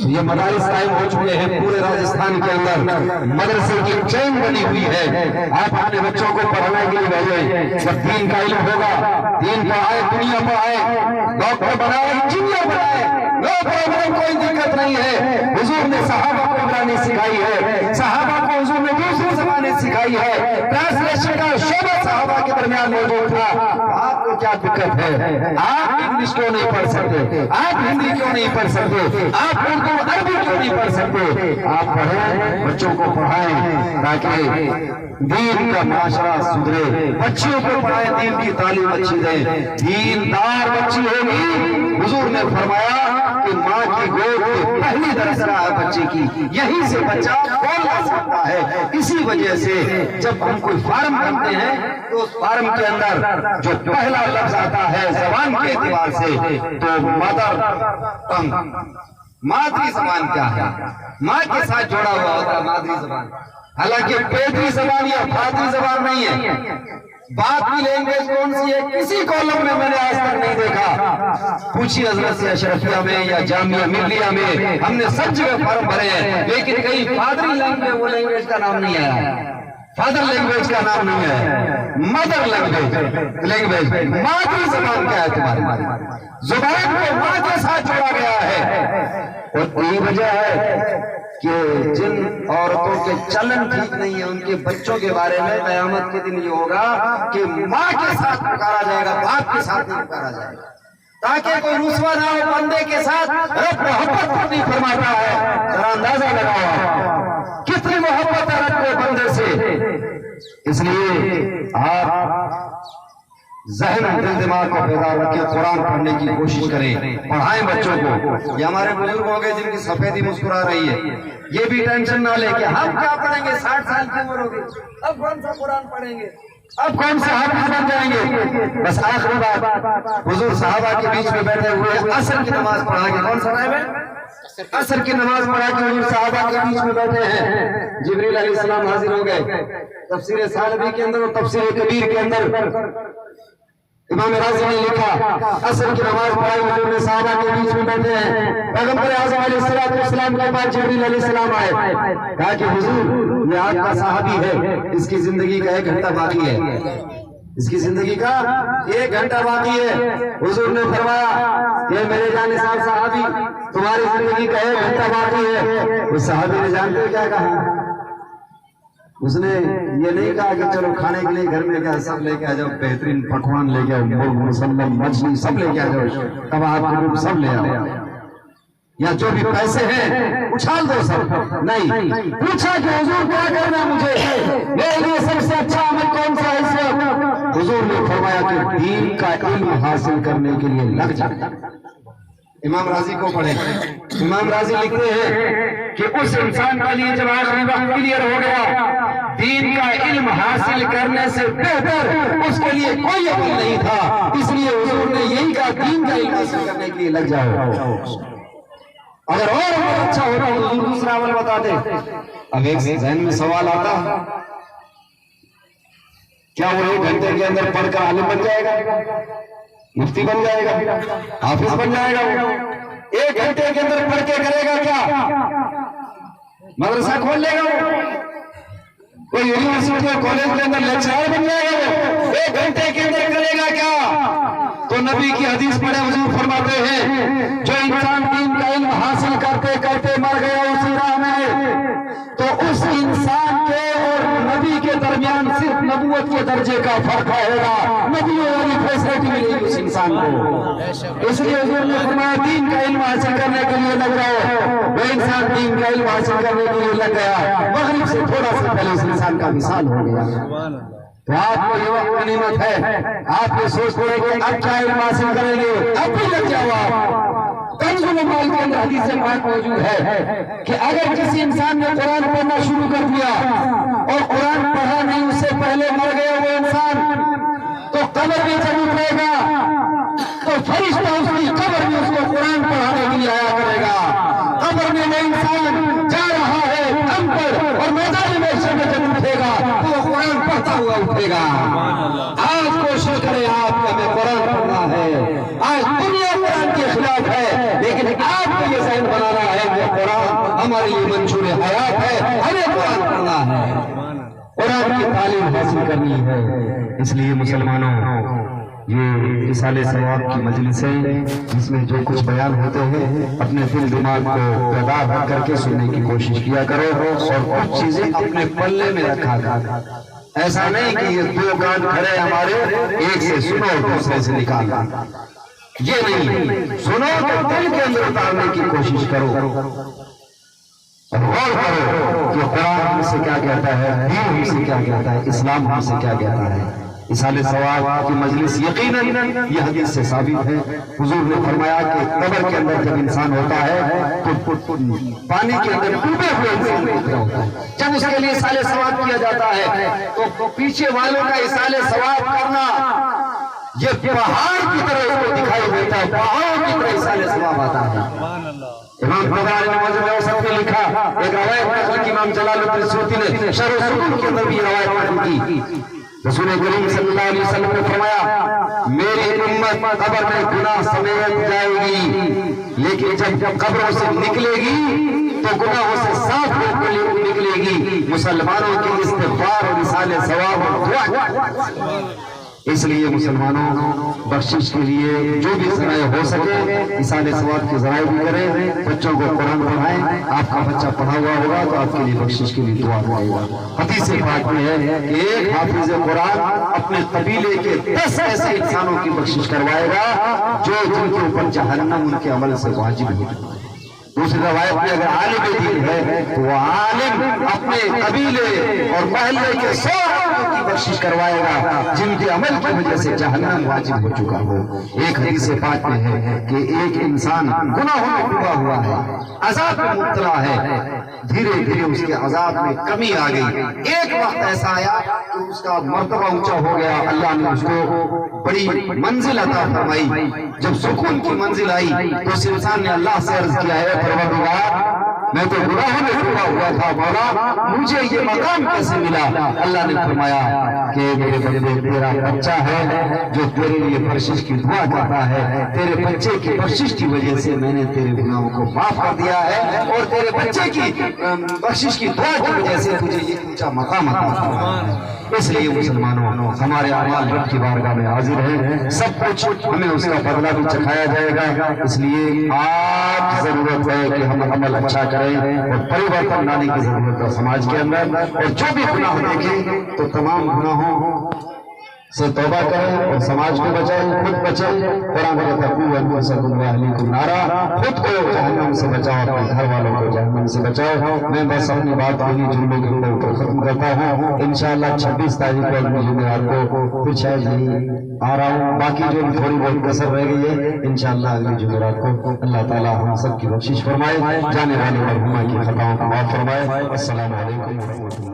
یہ مدارس قائم ہو چکے ہیں پورے راجستھان کے اندر، مدرسے کی چین بنی ہوئی ہے۔ آپ اپنے بچوں کو پڑھانے کے لیے بھیجیں، جب دین کا علم ہوگا، دین پڑھائے، دنیا پڑھائے، ڈاکٹر بنائے، انجینئر بنائے، نو پرابلم، کوئی دقت نہیں ہے۔ حضور نے صحابہ کو عبرانی سکھائی ہے، صحابہ کو حضور نے دوسری زبانیں سکھائی ہے، ٹرانسلیشن کا شعبہ صحابہ کے درمیان موجود تھا۔ آپ کو کیا دقت ہے؟ آپ انگلش کیوں نہیں پڑھ سکتے؟ آپ ہندی کیوں نہیں پڑھ سکتے؟ آپ اردو عربی کیوں نہیں پڑھ سکتے؟ آپ پڑھیں، بچوں کو پڑھائیں تاکہ دین کا معاشرہ سدھرے، بچیوں کو پڑھائیں، دین کی تعلیم اچھی دیں، دیندار بچی ہوگی۔ حضور نے فرمایا کہ ماں کی گود میں پہلی درجہ ہے بچے کی، یہیں سے بچہ بولنا سیکھتا ہے۔ اسی وجہ سے جب ہم کوئی فارم بنتے ہیں تو اس فارم کے اندر جو پہلا لفظ آتا ہے زبان کے اعتبار سے تو مدر ٹنگ، مادری زبان کیا ہے؟ ماں کے ساتھ جوڑا ہوا ہوتا ہے مادری زبان، حالانکہ پیتری زبان یا فادری زبان نہیں ہے۔ بات کی لینگویج کون سی ہے کسی کالم میں نے آج تک نہیں دیکھا۔ پوچھی حضرت سے اشرفیہ میں یا جامعہ ملیہ میں، ہم نے سب جگہ فارم بھرے ہیں، لیکن کہیں فادری لینگویج وہ لینگویج کا نام نہیں آیا، فادر لینگویج کا نام نہیں ہے، مدر لینگویج مادری زبان کا اعتبار، زبان کو ماں کے ساتھ جوڑا گیا ہے۔ اور یہی وجہ ہے کہ جن عورتوں کے چلن ٹھیک نہیں ہے، ان کے بچوں کے بارے میں قیامت کے دن یہ ہوگا کہ ماں کے ساتھ پکارا جائے گا، باپ کے ساتھ نہیں پکارا جائے گا، تاکہ کوئی رسوا نہ ہو بندے کے ساتھ۔ رب محبت نہیں فرماتا ہے، ذرا اندازہ لگاؤ کتنی محبت ہے رب کے بندے سے۔ اس لیے آپ ذہن دل دماغ کو بیدار رکھیں، قرآن پڑھنے کی کوشش کریں، پڑھائیں بچوں کو۔ یہ ہمارے بزرگ ہو گئے جن کی سفیدی مسکرا رہی ہے، یہ بھی ٹینشن نہ لے کہ ہم کیا پڑھیں گے، 60 سال کی عمر ہوگی، اب کون سا قرآن پڑھیں گے، اب کون سے حافظ بن جائیں گے۔ بس آخری بات، حضور صحابہ کے بیچ میں بیٹھے ہوئے عصر کی نماز پڑھا کے، کون سا ٹائم ہے؟ عصر کی نماز پڑھا کے حضور صحابہ کے بیچ میں بیٹھے ہیں، جبریل علیہ السلام حاضر ہو گئے۔ تفسیر ثالبی کے اندر اور تفسیر کبیر کے اندر امام راضی نے لکھا، عصر کی نماز پڑھائی، حضور نے صحابہ کے بیچ میں بیٹھے ہیں، پیغمبر اعظم علیہ السلام کے بعد جبریل علیہ السلام آئے، کہا کہ حضور یہ آپ کا صحابی ہے، اس کی زندگی کا 1 گھنٹہ باقی ہے، اس کی زندگی کا 1 گھنٹہ باقی ہے۔ حضور نے فرمایا کہ میرے جانشین صحابی، تمہاری زندگی کا 1 گھنٹہ باقی ہے۔ اس صحابی نے جانتے کیا کہا؟ اس نے یہ نہیں کہا کہ چلو کھانے کے لیے گھر میں کیا سب لے کے آ جاؤ، بہترین پکوان لے کے آؤ، مرغ مسلم مچھلی سب لے کے آ جاؤ، کباب سب لے آؤ، یا جو بھی پیسے ہیں اچھال دو سب، نہیں، پوچھا کہ حضور کیا کرنا مجھے، میرے لیے سب سے اچھا عمل کون سا ہے اس وقت؟ حضور نے فرمایا کہ دین کا علم حاصل کرنے کے لیے لگ جائے۔ امام راضی کو پڑھیں، امام راضی لکھتے ہیں کہ اس انسان کے لیے جب آخری وقت کلیئر ہو گیا، دین کا علم حاصل کرنے سے بہتر اس کے لیے کوئی عمل نہیں تھا، اس لیے حضور نے یہی کہا دین کا علم حاصل کرنے کے لیے لگ جاؤ۔ اگر اور عمل اچھا ہوتا تو حضور دوسرا عمل بتاتے۔ اب ایک ذہن میں سوال آتا، کیا وہ 1 گھنٹے کے اندر پڑھ کر عالم بن جائے گا، مفتی بن جائے گا، حافظ بن جائے گا؟ وہ 1 گھنٹے کے اندر پڑھ کے کرے گا کیا؟ مدرسہ کھول لے گا وہ، کوئی یونیورسٹی اور کالج کے اندر لیکچرر بن جائے گا وہ 1 گھنٹے کے اندر کرے گا کیا؟ تو نبی کی حدیث پڑھے، حضور فرماتے ہیں جو انسان دین کا علم حاصل کرتے کرتے مر گیا اسی راہ میں، تو اس انسان کے اور نبی کے درمیان صرف نبوت کے درجے کا فرق ہوگا، نبیوں والی فیسلٹی ملے گی اس انسان کو۔ اس لیے حضور نے فرمایا دین کا علم حاصل کرنے کے لیے لگ رہا ہے، وہ انسان دین کا علم حاصل کرنے کے لیے لگ گیا، مغرب سے تھوڑا سا پہلے اس انسان کا مثال ہو گیا۔ تو آپ کو یہ وقت غنیمت ہے، آپ یہ سوچتے ہیں کہ اب کیا علم حاصل کریں گے، اب بھی لگ جاؤ آپ۔ کنز المال کے اندر حدیث پاک موجود ہے کہ اگر کسی انسان نے قرآن پڑھنا شروع کر دیا اور قرآن پڑھا نہیں، اس سے پہلے مر گیا وہ انسان، تو قبر میں جب اٹھے گا تو فرشتہ اس کی قبر میں اس کو قرآن پڑھانے کے لیے آیا کرے گا۔ قبر میں وہ انسان جا رہا ہے ہم پر، اور میدان محشر میں جب اٹھے گا تو وہ قرآن پڑھتا ہوا اٹھے گا۔ آج کوشش کریں آپ کہ ہمیں قرآن پڑھنا ہے، آج دنیا قرآن کے خلاف ہے، لیکن آپ کو یہ ذہن بنانا ہے کہ حاصل کرنی ہے۔ اس لیے مسلمانوں یہ رسالہ ثواب کی مجلس ہے، جس میں جو کچھ بیان ہوتے ہیں اپنے دل دماغ کو بیدار رکھ کر کے سننے کی کوشش کیا کرو، اور کچھ چیزیں اپنے پلے میں رکھا کرو۔ ایسا نہیں کہ یہ دو کان کھڑے ہمارے، ایک سے سنو اور دوسرے سے نکالنا، یہ نہیں، سنو تو دل کے اندر اتارنے کی کوشش کرو، اور غور کرو کہ قرآن ہم سے کیا کہتا ہے، دین ہم سے کیا کہتا ہے، اسلام ہم سے کیا کہتا ہے۔ رسالہ ثواب کی مجلس یقیناً یہ حدیث سے ثابت ہے۔ حضور نے فرمایا کہ قبر کے اندر جب انسان ہوتا ہے تو پانی کے اندر ڈوبے ہوئے انسان کی طرح ہوتا ہے۔ جب اس کے لیے رسالہ ثواب کیا جاتا ہے تو پیچھے والوں کا رسالہ ثواب کرنا یہ پہاڑ کی طرح اس کو دکھائی دیتا ہے، پہاڑوں کی طرح رسالہ ثواب آتا ہے۔ امام طبرانی نے موجود اوسط میں لکھا، ایک روایت ہے کہ امام جلال الدین سیوطی نے شرح الصدور کے اندر بھی روایت نقل کی۔ رسول کریم صلی اللہ علیہ وسلم نے فرمایا میری امت قبر میں گناہ سمیت جائے گی، لیکن جب قبروں سے نکلے گی تو گناہوں سے صاف ہو کر نکلے گی۔ مسلمانوں کی استغفار اور رسالہ ثواب اور دعا، اس لیے مسلمانوں بخشش کے لیے جو بھی ذرائع ہو سکے رسالہ ثواب کے ذرائع بھی کریں، بچوں کو قرآن پڑھائیں۔ آپ کا بچہ پڑھا ہوا ہوگا تو آپ کے لیے بخشش کے لیے دعا کرے گا۔ حدیث پاک میں ہے کہ ایک حافظ قرآن اپنے قبیلے کے 10 ایسے انسانوں کی بخشش کروائے گا جو جن کے اوپر جہنم ان کے عمل سے واجب ہو۔ دوسری روایت میں اگر عالم دین ہے تو وہ عالم اپنے قبیلے اور محلے کے 100 آدمیوں کی بخشش کروائے گا جن کے عمل کی وجہ سے جہنم واجب ہو چکا ہو۔ ایک حدیث پاک میں ہے کہ ایک انسان گناہوں میں ڈوبا ہوا ہے، عذاب میں مبتلا ہے، دھیرے دھیرے اس کے عذاب میں کمی آ گئی۔ ایک وقت ایسا آیا کہ اس کا مرتبہ اونچا ہو گیا، اللہ نے اس کو بڑی منزل عطا فرمائی۔ جب سکون کی منزل آئی تو اس انسان نے اللہ سے عرض کیا ہے پروردگار میں تو گناہوں میں ڈوبا ہوا تھا، مولا مجھے یہ مقام کیسے ملا؟ اللہ نے فرمایا کہ میرے بندے تیرا بچہ ہے جو تیرے لیے بخشش کی دعا کرتا ہے، تیرے بچے کی بخشش کی وجہ سے میں نے تیرے گناہوں کو معاف کر دیا ہے، اور تیرے بچے کی بخشش کی دعا کی وجہ سے تجھے یہ اونچا مقام عطا فرمایا ہے۔ اس لیے مسلمانوں ہمارے اعمال رب کی بارگاہ میں حاضر ہیں، سب کچھ ہمیں اس کا بدلہ بھی چکھایا جائے گا۔ اس لیے آج ضرورت ہے کہ ہم عمل اچھا کریں اور پریورتن لانے کی ضرورت ہے سماج کے اندر، اور جو بھی گناہ دیکھیں تو تمام گناہوں سے توبہ کریں اور سماج کو بچائیں، خود بچیں۔ قرآن کہتا ہے قُوْ أَنفُسَكُمْ وَأَهْلِيكُمْ نَارًا، خود کو جہنم سے بچاؤ، اپنے گھر والوں کو جہنم سے بچاؤ۔ میں بس اپنی بات کو ہی جملوں کے اوپر ختم کرتا ہوں۔ انشاءاللہ 26 تاریخ کو اگلی جمعرات کو پھر شاید یہی آ رہا ہوں، باقی جو تھوڑی بہت کسر رہ گئی ہے انشاءاللہ اگلی جمعرات کو اللہ تعالیٰ ہم سب کی بخشش فرمائے، جانے والے مرحومہ کی خطاؤں کو معاف فرمائے۔ السلام علیکم ورحمۃ اللہ۔